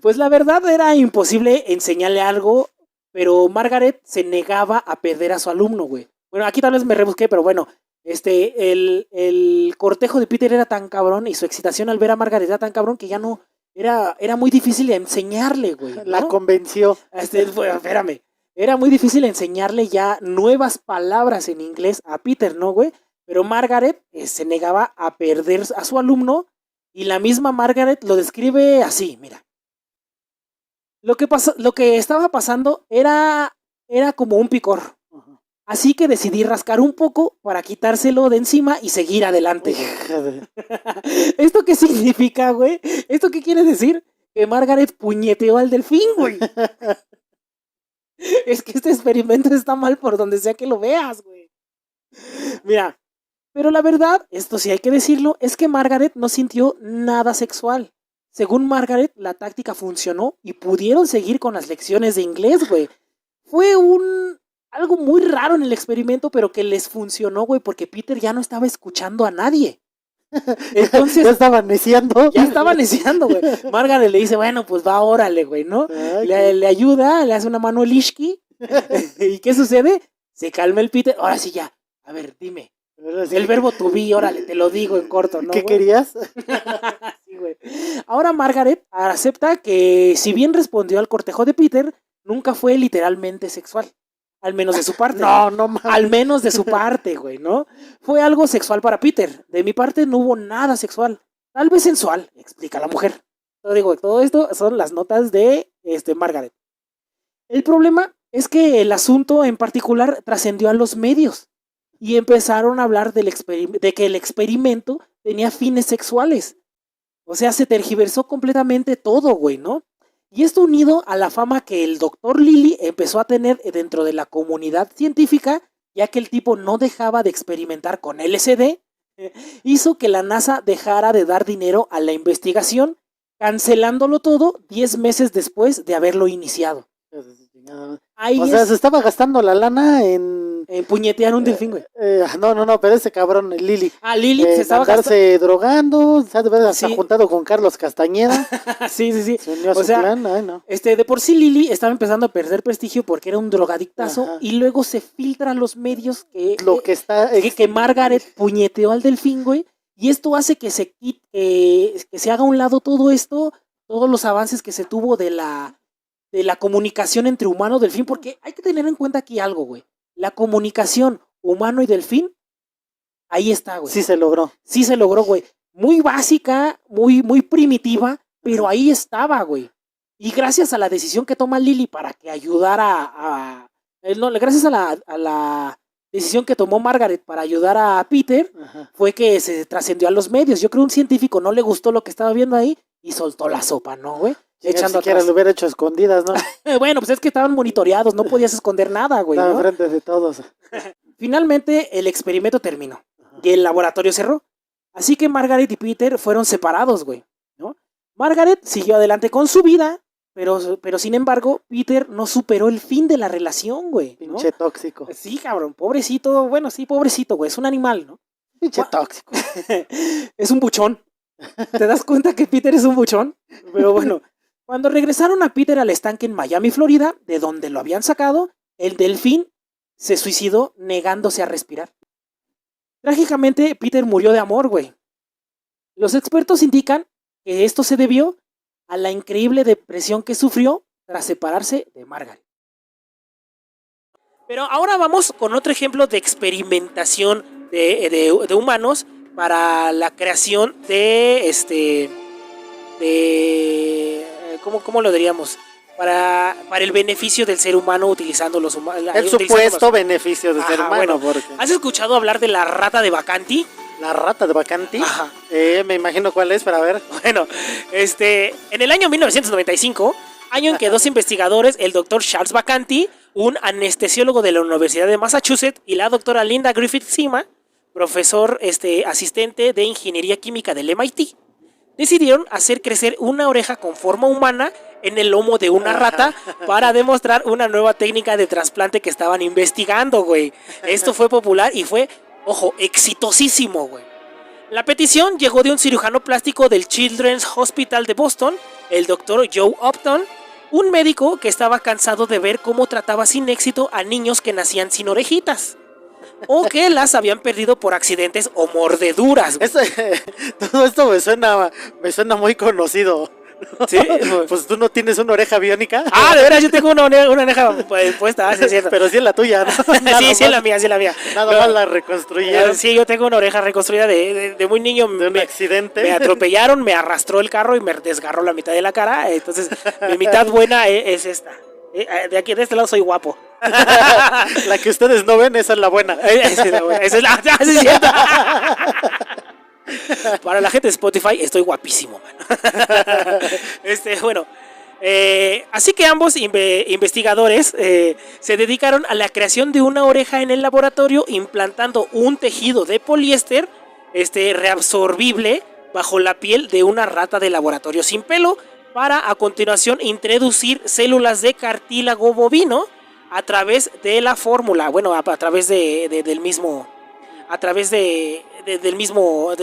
Pues la verdad era imposible enseñarle algo, pero Margaret se negaba a perder a su alumno, güey. Bueno, aquí tal vez me rebusqué, pero bueno, el cortejo de Peter era tan cabrón y su excitación al ver a Margaret era tan cabrón que ya no, era muy difícil de enseñarle, güey, ¿no? La convenció. Espérame, era muy difícil enseñarle ya nuevas palabras en inglés a Peter, ¿no, güey? Pero Margaret se negaba a perder a su alumno y la misma Margaret lo describe así, mira. Lo que estaba pasando era como un picor. Así que decidí rascar un poco para quitárselo de encima y seguir adelante. ¿Esto qué significa, güey? ¿Esto qué quiere decir? Que Margaret puñeteó al delfín, güey. Es que este experimento está mal por donde sea que lo veas, güey. Mira, pero la verdad, esto sí hay que decirlo, es que Margaret no sintió nada sexual. Según Margaret, la táctica funcionó y pudieron seguir con las lecciones de inglés, güey. Fue algo muy raro en el experimento, pero que les funcionó, güey, porque Peter ya no estaba escuchando a nadie. Entonces, ya estaba neciando. Ya estaba neciando, güey. Margaret le dice, bueno, pues va, órale, güey, ¿no? Le ayuda, le hace una mano el Ishki. ¿Y qué sucede? Se calma el Peter. Ahora sí ya. A ver, dime. El verbo to be, órale, te lo digo en corto, ¿no? ¿Qué querías? Sí, güey. Ahora Margaret acepta que si bien respondió al cortejo de Peter, nunca fue literalmente sexual. Al menos de su parte. No mames. Al menos de su parte, güey, ¿no? Fue algo sexual para Peter. De mi parte no hubo nada sexual. Tal vez sensual, explica la mujer. Yo digo, todo esto son las notas de Margaret. El problema es que el asunto en particular trascendió a los medios. Y empezaron a hablar de que el experimento tenía fines sexuales. O sea, se tergiversó completamente todo, güey, ¿no? Y esto unido a la fama que el doctor Lilly empezó a tener dentro de la comunidad científica, ya que el tipo no dejaba de experimentar con LSD, hizo que la NASA dejara de dar dinero a la investigación, cancelándolo todo 10 meses después de haberlo iniciado. O sea, se estaba gastando la lana en puñetear un delfín, güey. No, pero ese cabrón, Lilly. Lilly se estaba drogando, se ha de ver hasta juntado con Carlos Castañeda. Sí. Se unió a su clan. Ay, no. De por sí Lilly estaba empezando a perder prestigio porque era un drogadictazo. Ajá. Y luego se filtra a los medios que Margaret puñeteó al delfín, güey. Y esto hace que se haga a un lado todo esto, todos los avances que se tuvo de la comunicación entre humano y delfín, porque hay que tener en cuenta aquí algo, güey. La comunicación humano y delfín, ahí está, güey. Sí se logró, güey. Muy básica, muy primitiva, pero ahí estaba, güey. Y gracias a la decisión que toma Lilly para que ayudara gracias a la decisión que tomó Margaret para ayudar a Peter, ajá, fue que se trascendió a los medios. Yo creo que un científico no le gustó lo que estaba viendo ahí y soltó la sopa, ¿no, güey? Echando siquiera lo hubiera hecho escondidas, ¿no? Bueno, pues es que estaban monitoreados, no podías esconder nada, güey. Estaba enfrente de todos. Finalmente, el experimento terminó. Ajá. Y el laboratorio cerró. Así que Margaret y Peter fueron separados, güey, ¿no? Margaret siguió adelante con su vida, pero sin embargo, Peter no superó el fin de la relación, güey, ¿no? Pinche tóxico. Sí, cabrón, pobrecito, bueno, sí, pobrecito, güey, es un animal, ¿no? Pinche tóxico. Es un buchón. ¿Te das cuenta que Peter es un buchón? Pero bueno. Cuando regresaron a Peter al estanque en Miami, Florida, de donde lo habían sacado, el delfín se suicidó negándose a respirar. Trágicamente, Peter murió de amor, güey. Los expertos indican que esto se debió a la increíble depresión que sufrió tras separarse de Margaret. Pero ahora vamos con otro ejemplo de experimentación de humanos para la creación de ¿Cómo lo diríamos? Para el beneficio del ser humano utilizando los humanos. El supuesto beneficio del ser humano. Bueno, porque... ¿Has escuchado hablar de la rata de Bacanti? ¿La rata de Bacanti? Ajá. Me imagino cuál es, para ver. Bueno, en el año 1995, año en que dos investigadores, el doctor Charles Bacanti, un anestesiólogo de la Universidad de Massachusetts, y la doctora Linda Griffith Sima, profesor asistente de Ingeniería Química del MIT, decidieron hacer crecer una oreja con forma humana en el lomo de una rata para demostrar una nueva técnica de trasplante que estaban investigando, güey. Esto fue popular y fue, ojo, exitosísimo, güey. La petición llegó de un cirujano plástico del Children's Hospital de Boston, el doctor Joe Upton, un médico que estaba cansado de ver cómo trataba sin éxito a niños que nacían sin orejitas. O que las habían perdido por accidentes o mordeduras. Todo esto me suena muy conocido. ¿Sí? Pues tú no tienes una oreja biónica. De veras, yo tengo una oreja puesta, sí es cierto. Pero sí es la tuya, ¿no? Sí es la mía. Nada más la reconstruyeron. Sí, yo tengo una oreja reconstruida de muy niño. De un accidente. Me atropellaron, me arrastró el carro y me desgarró la mitad de la cara. Entonces, mi mitad buena es esta. De aquí, de este lado, soy guapo. La que ustedes no ven, esa es la buena. Esa es la sí, es cierto. Para la gente de Spotify, estoy guapísimo, man. Bueno. Así que ambos investigadores se dedicaron a la creación de una oreja en el laboratorio, implantando un tejido de poliéster reabsorbible bajo la piel de una rata de laboratorio sin pelo, para a continuación introducir células de cartílago bovino a través de la fórmula, bueno, a través de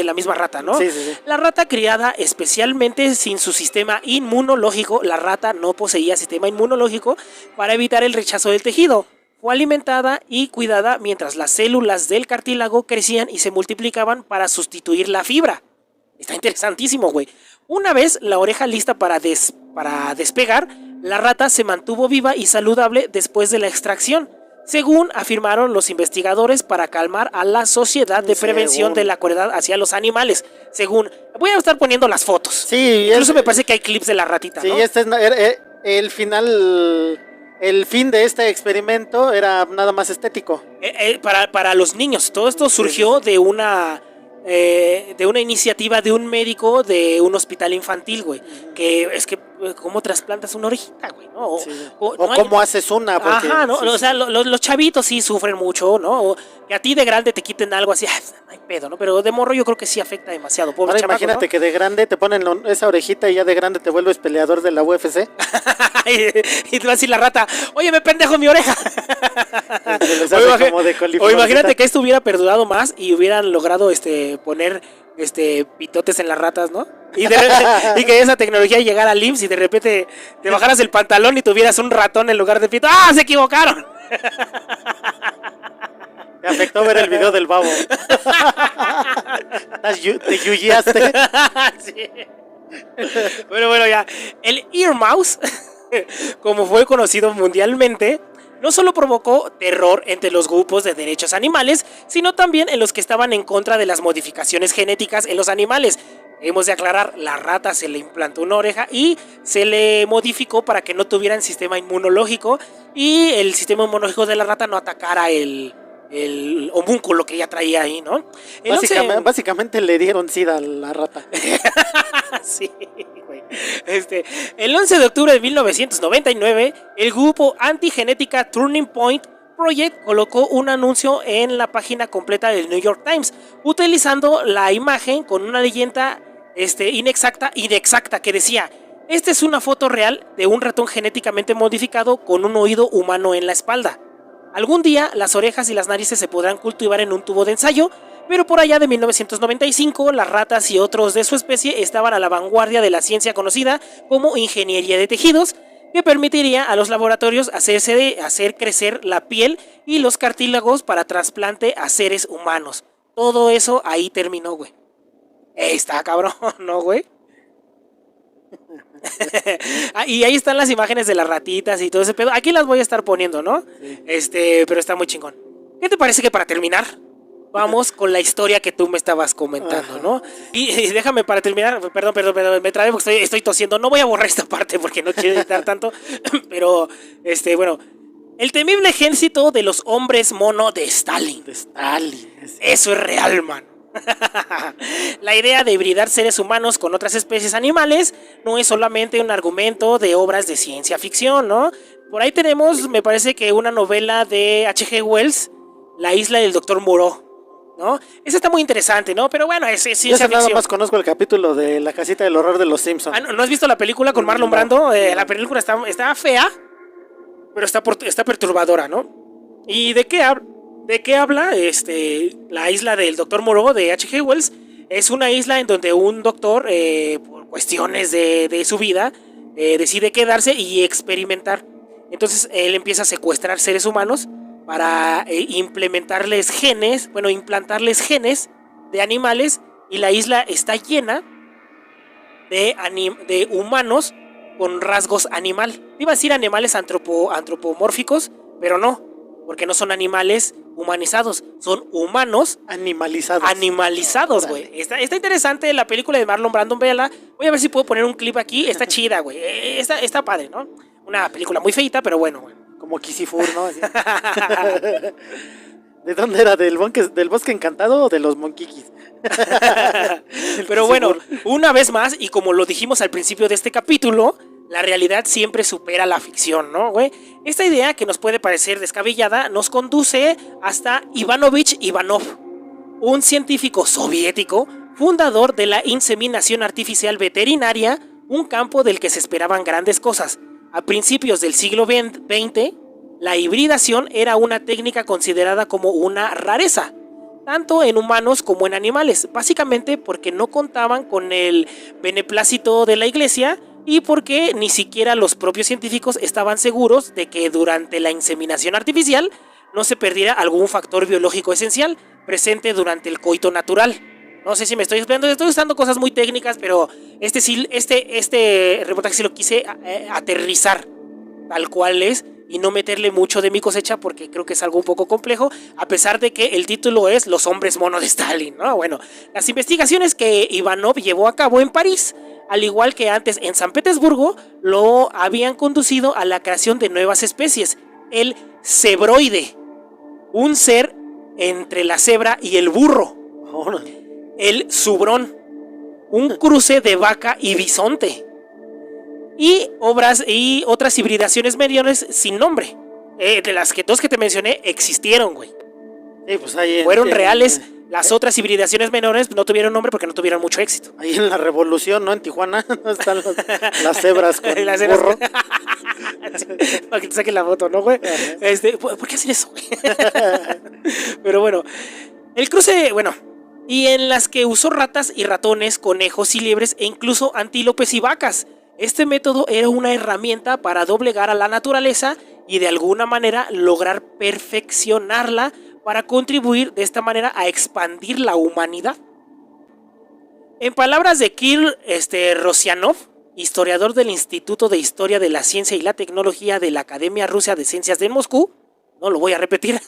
la misma rata, ¿no? Sí. La rata criada especialmente sin su sistema inmunológico, la rata no poseía sistema inmunológico para evitar el rechazo del tejido. fue alimentada y cuidada mientras las células del cartílago crecían y se multiplicaban para sustituir la fibra. Está interesantísimo, güey. Una vez la oreja lista para despegar, la rata se mantuvo viva y saludable después de la extracción, según afirmaron los investigadores para calmar a la Sociedad de Prevención de la Crueldad hacia los Animales. Según, voy a estar poniendo las fotos. Sí, incluso me parece que hay clips de la ratita, sí, ¿no? este es el final. El fin de este experimento era nada más estético. Para los niños. Todo esto surgió de una iniciativa de un médico de un hospital infantil, güey. Que es que, ¿cómo trasplantas una orejita, güey? ¿No? O cómo haces una. Porque, ajá, ¿no? Sí, o sea, los chavitos sí sufren mucho, ¿no? O que a ti de grande te quiten algo así, no hay pedo, ¿no? Pero de morro yo creo que sí afecta demasiado. Pobre ahora chamaco, imagínate, ¿no? Que de grande te ponen esa orejita y ya de grande te vuelves peleador de la UFC. Y te va a decir la rata, oye, me pendejo mi oreja. O imagínate que esto hubiera perdurado más y hubieran logrado poner pitotes en las ratas, ¿no? Y que esa tecnología llegara al IMSS y de repente te bajaras el pantalón y tuvieras un ratón en lugar de pito. ¡Ah, se equivocaron! Te afectó ver el video del babo. Te yuyeaste. Sí. Bueno, ya. El ear mouse, como fue conocido mundialmente, no solo provocó terror entre los grupos de derechos animales, sino también en los que estaban en contra de las modificaciones genéticas en los animales. Hemos de aclarar, la rata se le implantó una oreja y se le modificó para que no tuvieran sistema inmunológico y el sistema inmunológico de la rata no atacara el homúnculo que ya traía ahí, ¿no? Básicamente le dieron sida a la rata. Sí, güey. El 11 de octubre de 1999, el grupo antigenética Turning Point Project colocó un anuncio en la página completa del New York Times, utilizando la imagen con una leyenda inexacta que decía: esta es una foto real de un ratón genéticamente modificado con un oído humano en la espalda. Algún día las orejas y las narices se podrán cultivar en un tubo de ensayo, pero por allá de 1995 las ratas y otros de su especie estaban a la vanguardia de la ciencia conocida como ingeniería de tejidos, que permitiría a los laboratorios hacer crecer la piel y los cartílagos para trasplante a seres humanos. Todo eso ahí terminó, güey. Está cabrón, ¿no, güey? Y ahí están las imágenes de las ratitas y todo ese pedo. Aquí las voy a estar poniendo, ¿no? Sí. Pero está muy chingón. ¿Qué te parece que para terminar vamos con la historia que tú me estabas comentando, ¿no? Y déjame para terminar, perdón, me trabé porque estoy tosiendo. No voy a borrar esta parte porque no quiero editar tanto. Pero, bueno, el temible ejército de los hombres mono de Stalin. Eso es real, man. La idea de hibridar seres humanos con otras especies animales no es solamente un argumento de obras de ciencia ficción, ¿no? Por ahí tenemos, me parece que una novela de H.G. Wells, La isla del Dr. Moreau, ¿no? Esa está muy interesante, ¿no? Pero bueno, es ciencia ficción. Yo nada más conozco el capítulo de La casita del horror de los Simpsons. ¿No has visto la película con Marlon Brando? La película está fea, pero está perturbadora, ¿no? ¿Y de qué habla? La isla del Dr. Moreau de H.G. Wells es una isla en donde un doctor, por cuestiones de su vida, decide quedarse y experimentar. Entonces él empieza a secuestrar seres humanos para implantarles genes de animales, y la isla está llena de humanos con rasgos animal. Iba a decir animales antropomórficos, pero no, porque no son animales humanizados, son humanos animalizados, güey. Está interesante la película de Marlon Brando, véala. Voy a ver si puedo poner un clip aquí. Está chida, güey. Está padre, ¿no? Una película muy feita, pero bueno, güey. Como Kisifur, ¿no? Así. ¿De dónde era? ¿Del Bosque Encantado o de los Monquiquis? Pero bueno, una vez más, y como lo dijimos al principio de este capítulo, la realidad siempre supera la ficción, ¿no, güey? Esta idea, que nos puede parecer descabellada, nos conduce hasta Ivanovich Ivanov, un científico soviético, fundador de la inseminación artificial veterinaria, un campo del que se esperaban grandes cosas. A principios del siglo XX, la hibridación era una técnica considerada como una rareza, tanto en humanos como en animales, básicamente porque no contaban con el beneplácito de la iglesia, y porque ni siquiera los propios científicos estaban seguros de que durante la inseminación artificial no se perdiera algún factor biológico esencial presente durante el coito natural. No sé si me estoy explicando, estoy usando cosas muy técnicas, pero este reportaje sí lo quise aterrizar tal cual es y no meterle mucho de mi cosecha porque creo que es algo un poco complejo, a pesar de que el título es Los hombres mono de Stalin, ¿no? Bueno, las investigaciones que Ivanov llevó a cabo en París, al igual que antes en San Petersburgo, lo habían conducido a la creación de nuevas especies, el cebroide, un ser entre la cebra y el burro, el subrón, un cruce de vaca y bisonte, y otras hibridaciones menores sin nombre. De las dos que te mencioné existieron, güey. Sí, pues ahí fueron reales. Las otras hibridaciones menores no tuvieron nombre porque no tuvieron mucho éxito. Ahí en la Revolución, ¿no? En Tijuana están las cebras con las burro. Para que te saquen la foto, ¿no, güey? ¿Por qué hacer eso, güey? Pero bueno, el cruce, bueno, y en las que usó ratas y ratones, conejos y liebres e incluso antílopes y vacas. Este método era una herramienta para doblegar a la naturaleza y de alguna manera lograr perfeccionarla para contribuir de esta manera a expandir la humanidad. En palabras de Kirill Rosianov, historiador del Instituto de Historia de la Ciencia y la Tecnología de la Academia Rusa de Ciencias de Moscú, no lo voy a repetir,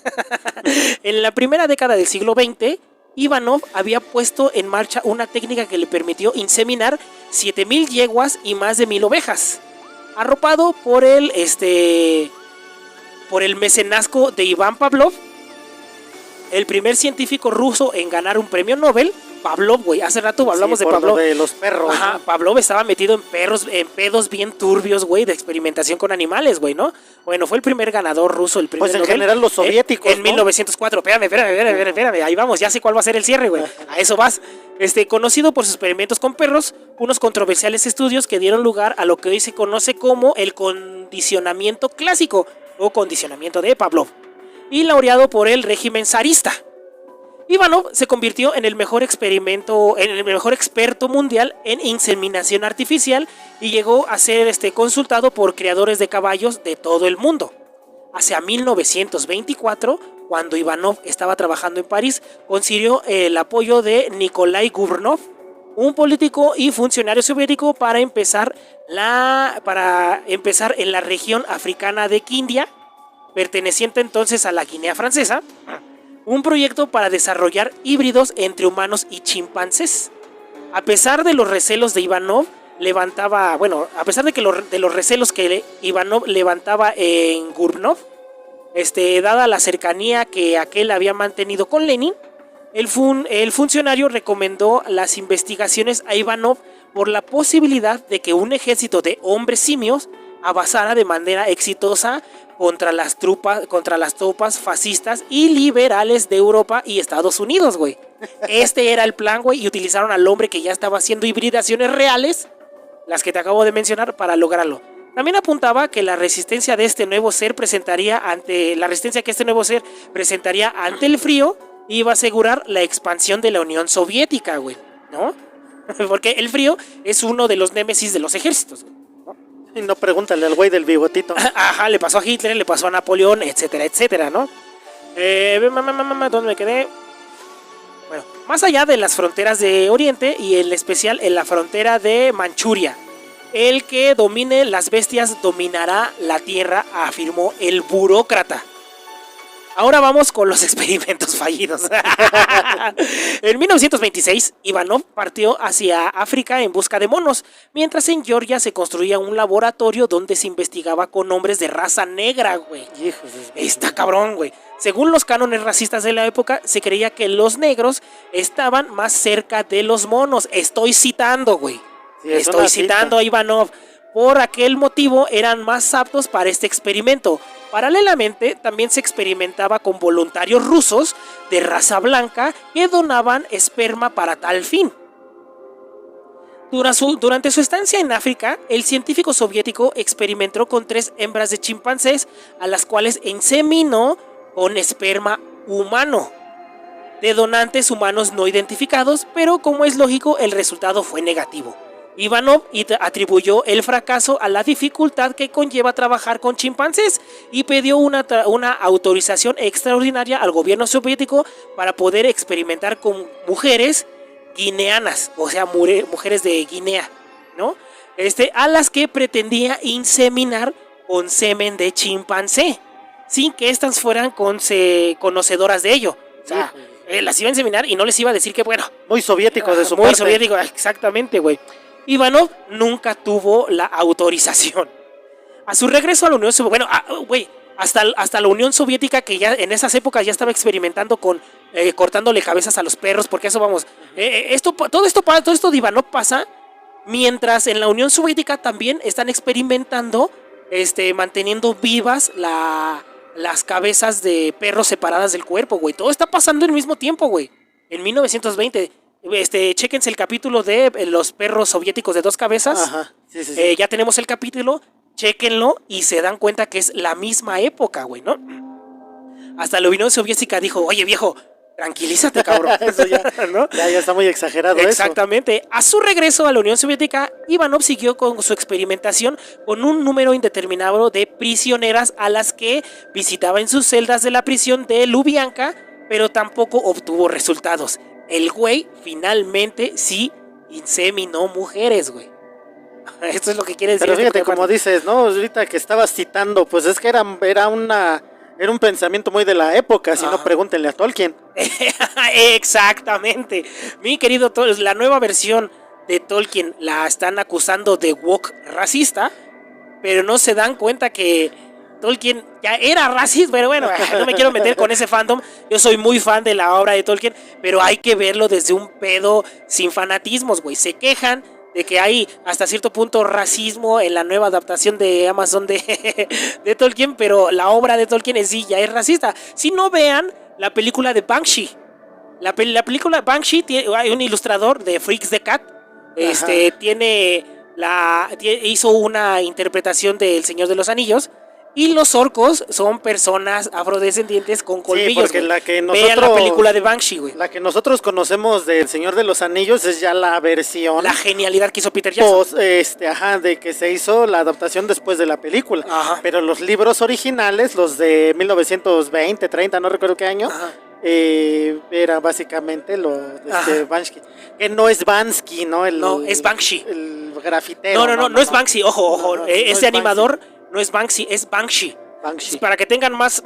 en la primera década del siglo XX, Ivanov había puesto en marcha una técnica que le permitió inseminar 7,000 yeguas y más de 1,000 ovejas. Arropado por el mecenazgo de Iván Pavlov, el primer científico ruso en ganar un premio Nobel. Pavlov, güey, hace rato hablamos de Pavlov. De los perros. Ajá, ¿no? Pavlov estaba metido en pedos bien turbios, güey, de experimentación con animales, güey, ¿no? Bueno, fue el primer ganador ruso, el primer Nobel. Pues en general los soviéticos, en ¿no? 1904. Espérame, ahí vamos, ya sé cuál va a ser el cierre, güey. A eso vas. Conocido por sus experimentos con perros, unos controversiales estudios que dieron lugar a lo que hoy se conoce como el condicionamiento clásico o condicionamiento de Pavlov, y laureado por el régimen zarista. Ivanov se convirtió en el mejor experto mundial en inseminación artificial y llegó a ser consultado por criadores de caballos de todo el mundo. Hacia 1924, cuando Ivanov estaba trabajando en París, consiguió el apoyo de Nikolai Gubernov, un político y funcionario soviético, para empezar en la región africana de Quindia, perteneciente entonces a la Guinea Francesa, un proyecto para desarrollar híbridos entre humanos y chimpancés. A pesar de los recelos de Ivanov, los recelos que Ivanov levantaba en Gubernov, dada la cercanía que aquel había mantenido con Lenin, el funcionario recomendó las investigaciones a Ivanov por la posibilidad de que un ejército de hombres simios avanzara de manera exitosa contra las tropas fascistas y liberales de Europa y Estados Unidos, güey. Este era el plan, güey, y utilizaron al hombre que ya estaba haciendo hibridaciones reales, las que te acabo de mencionar, para lograrlo. También apuntaba que la resistencia que este nuevo ser presentaría ante el frío iba a asegurar la expansión de la Unión Soviética, güey, ¿no? Porque el frío es uno de los némesis de los ejércitos, güey. Y no pregúntale al güey del bigotito. Ajá, le pasó a Hitler, le pasó a Napoleón, etcétera, etcétera, ¿no? ¿Dónde me quedé? Bueno, más allá de las fronteras de Oriente y en especial en la frontera de Manchuria, el que domine las bestias dominará la tierra, afirmó el burócrata. Ahora vamos con los experimentos fallidos. En 1926, Ivanov partió hacia África en busca de monos, mientras en Georgia se construía un laboratorio donde se investigaba con hombres de raza negra, güey. Está cabrón, güey. Según los cánones racistas de la época, se creía que los negros estaban más cerca de los monos. Estoy citando, güey. Sí, estoy citando a Ivanov. Por aquel motivo eran más aptos para este experimento. Paralelamente, también se experimentaba con voluntarios rusos de raza blanca que donaban esperma para tal fin. Durante su estancia en África, el científico soviético experimentó con 3 hembras de chimpancés, a las cuales inseminó con esperma humano, de donantes humanos no identificados, pero como es lógico, el resultado fue negativo. Ivanov atribuyó el fracaso a la dificultad que conlleva trabajar con chimpancés y pidió una autorización extraordinaria al gobierno soviético para poder experimentar con mujeres guineanas, o sea, mujeres de Guinea, ¿no? A las que pretendía inseminar con semen de chimpancé, sin que éstas fueran conocedoras de ello. O sea, las iba a inseminar y no les iba a decir que, bueno... Muy soviético de su parte. Muy soviético, exactamente, güey. Ivanov nunca tuvo la autorización. A su regreso a la Unión Soviética, hasta la Unión Soviética, que ya en esas épocas ya estaba experimentando con cortándole cabezas a los perros, porque eso vamos, todo esto de Ivanov pasa mientras en la Unión Soviética también están experimentando, manteniendo vivas las cabezas de perros separadas del cuerpo, güey. Todo está pasando al mismo tiempo, güey. En 1920. Chéquense el capítulo de los perros soviéticos de 2 cabezas. Ajá, sí. Ya tenemos el capítulo, chéquenlo y se dan cuenta que es la misma época, güey, ¿no? Hasta la Unión Soviética dijo, oye, viejo, tranquilízate, cabrón. Eso ya, ¿no? ya está muy exagerado. Exactamente. Eso. A su regreso a la Unión Soviética, Ivanov siguió con su experimentación con un número indeterminado de prisioneras a las que visitaba en sus celdas de la prisión de Lubyanka, pero tampoco obtuvo resultados. El güey finalmente sí inseminó mujeres, güey. Esto es lo que quiere decir. Pero fíjate, como dices, ¿no? Ahorita que estabas citando, pues es que era un pensamiento muy de la época, si no pregúntenle a Tolkien. Exactamente. Mi querido Tolkien, la nueva versión de Tolkien la están acusando de woke racista, pero no se dan cuenta que Tolkien ya era racista, pero bueno, no me quiero meter con ese fandom. Yo soy muy fan de la obra de Tolkien, pero hay que verlo desde un pedo sin fanatismos, güey. Se quejan de que hay hasta cierto punto racismo en la nueva adaptación de Amazon de Tolkien, pero la obra de Tolkien en sí ya es racista. Si no, vean la película de Banshee. La película Banshee, hay un ilustrador de Freaks the Cat, hizo una interpretación de El Señor de los Anillos. Y los orcos son personas afrodescendientes con colmillos. Sí, porque vean la película de Banshee, güey. La que nosotros conocemos del Señor de los Anillos es ya la versión. La genialidad que hizo Peter Jackson. De que se hizo la adaptación después de la película. Ajá. Pero los libros originales, los de 1920, 30, no recuerdo qué año, era básicamente lo de Banshee. Que no es Bansky, ¿no? No, es Banshee. El grafitero. No es Banksy, ojo. Ese animador. No es Banksy, es Banshee. Para que tengan más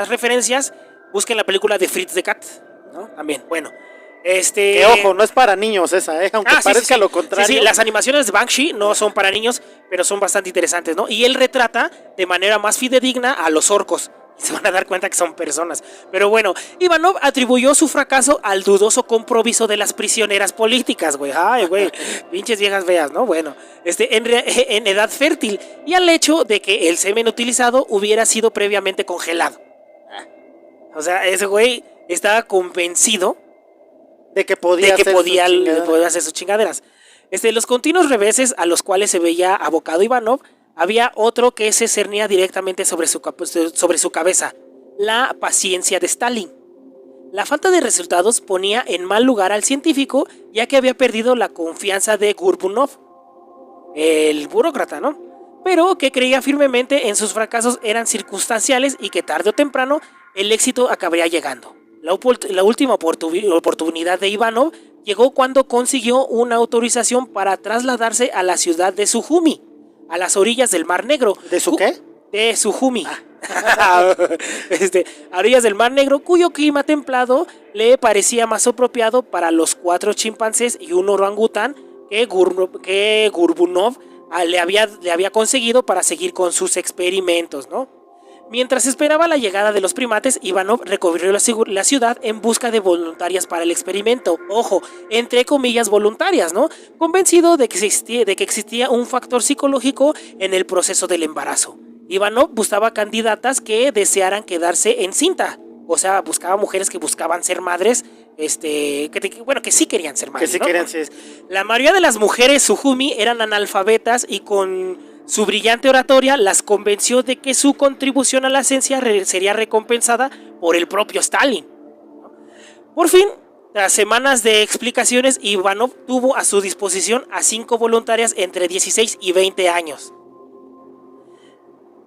referencias, busquen la película de Fritz the Cat, ¿no? También, bueno. Que ojo, no es para niños esa, aunque parezca lo contrario. Sí, las animaciones de Banshee no son para niños, pero son bastante interesantes, ¿no? Y él retrata de manera más fidedigna a los orcos. Y se van a dar cuenta que son personas. Pero bueno, Ivanov atribuyó su fracaso al dudoso compromiso de las prisioneras políticas, güey. Ay, güey, pinches viejas feas, ¿no? Bueno, en edad fértil y al hecho de que el semen utilizado hubiera sido previamente congelado. O sea, ese güey estaba convencido de que podía hacer sus chingaderas. Los continuos reveses a los cuales se veía abocado Ivanov, había otro que se cernía directamente sobre su cabeza: la paciencia de Stalin. La falta de resultados ponía en mal lugar al científico, ya que había perdido la confianza de Gorbunov, el burócrata, ¿no? Pero que creía firmemente en sus fracasos eran circunstanciales y que tarde o temprano el éxito acabaría llegando. La última oportunidad de Ivanov llegó cuando consiguió una autorización para trasladarse a la ciudad de Sujumi, a las orillas del Mar Negro. ¿De su qué? De Sujumi. A orillas del Mar Negro, cuyo clima templado le parecía más apropiado para los 4 chimpancés y un orangután que Gorbunov le había conseguido para seguir con sus experimentos, ¿no? Mientras esperaba la llegada de los primates, Ivanov recorrió la ciudad en busca de voluntarias para el experimento. Ojo, entre comillas voluntarias, ¿no? Convencido de que existía un factor psicológico en el proceso del embarazo. Ivanov buscaba candidatas que desearan quedarse encinta. O sea, buscaba mujeres que buscaban ser madres, que sí querían ser madres, que sí, ¿no? querían ser. La mayoría de las mujeres Sujumi eran analfabetas y con su brillante oratoria las convenció de que su contribución a la ciencia sería recompensada por el propio Stalin. Por fin, Tras semanas de explicaciones, Ivanov tuvo a su disposición a 5 voluntarias entre 16 y 20 años.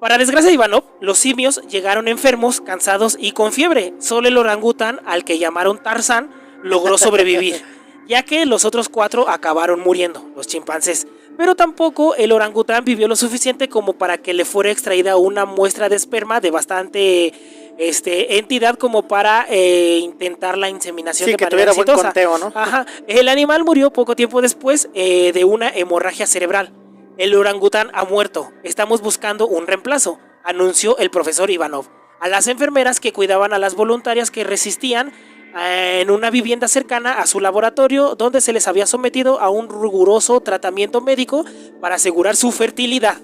Para desgracia de Ivanov, los simios llegaron enfermos, cansados y con fiebre. Solo el orangután, al que llamaron Tarzán, logró sobrevivir, ya que los otros 4 acabaron muriendo, los chimpancés. Pero tampoco el orangután vivió lo suficiente como para que le fuera extraída una muestra de esperma de bastante entidad como para intentar la inseminación de manera exitosa. Buen conteo, ¿no? Ajá. El animal murió poco tiempo después de una hemorragia cerebral. El orangután ha muerto. Estamos buscando un reemplazo, anunció el profesor Ivanov a las enfermeras que cuidaban a las voluntarias que resistían en una vivienda cercana a su laboratorio, donde se les había sometido a un riguroso tratamiento médico para asegurar su fertilidad.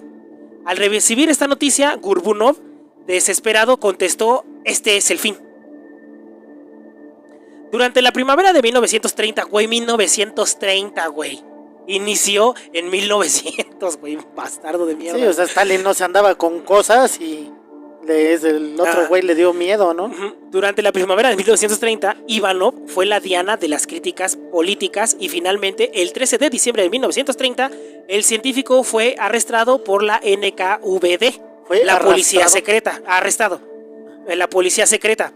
Al recibir esta noticia, Gorbunov, desesperado, contestó: "Este es el fin". Durante la primavera de 1930, güey, 1930, güey. Inició en 1900, güey, bastardo de mierda. Sí, o sea, Stalin no se andaba con cosas y el otro güey le dio miedo, ¿no? Durante la primavera de 1930, Ivanov fue la diana de las críticas políticas y finalmente, el 13 de diciembre de 1930, el científico fue arrestado por la NKVD, la policía secreta. La policía secreta.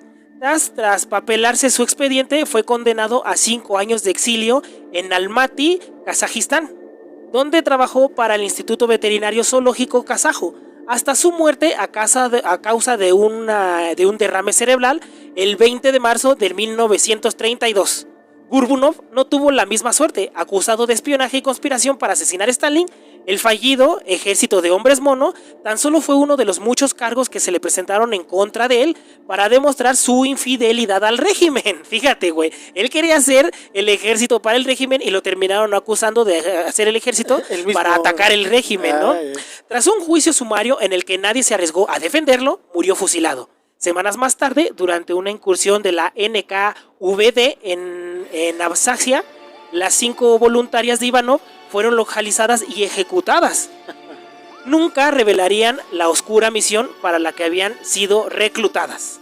Tras papelarse su expediente, fue condenado a 5 años de exilio en Almaty, Kazajistán, donde trabajó para el Instituto Veterinario Zoológico Kazajo, hasta su muerte a causa de un derrame cerebral el 20 de marzo de 1932. Gorbunov no tuvo la misma suerte, acusado de espionaje y conspiración para asesinar a Stalin. El fallido ejército de hombres mono tan solo fue uno de los muchos cargos que se le presentaron en contra de él para demostrar su infidelidad al régimen. Fíjate, güey, él quería hacer el ejército para el régimen y lo terminaron acusando de hacer el ejército para atacar el régimen, ¿no? Tras un juicio sumario en el que nadie se arriesgó a defenderlo, murió fusilado. Semanas más tarde, durante una incursión de la NKVD en Abjasia, las 5 voluntarias de Ivanov fueron localizadas y ejecutadas. Nunca revelarían la oscura misión para la que habían sido reclutadas.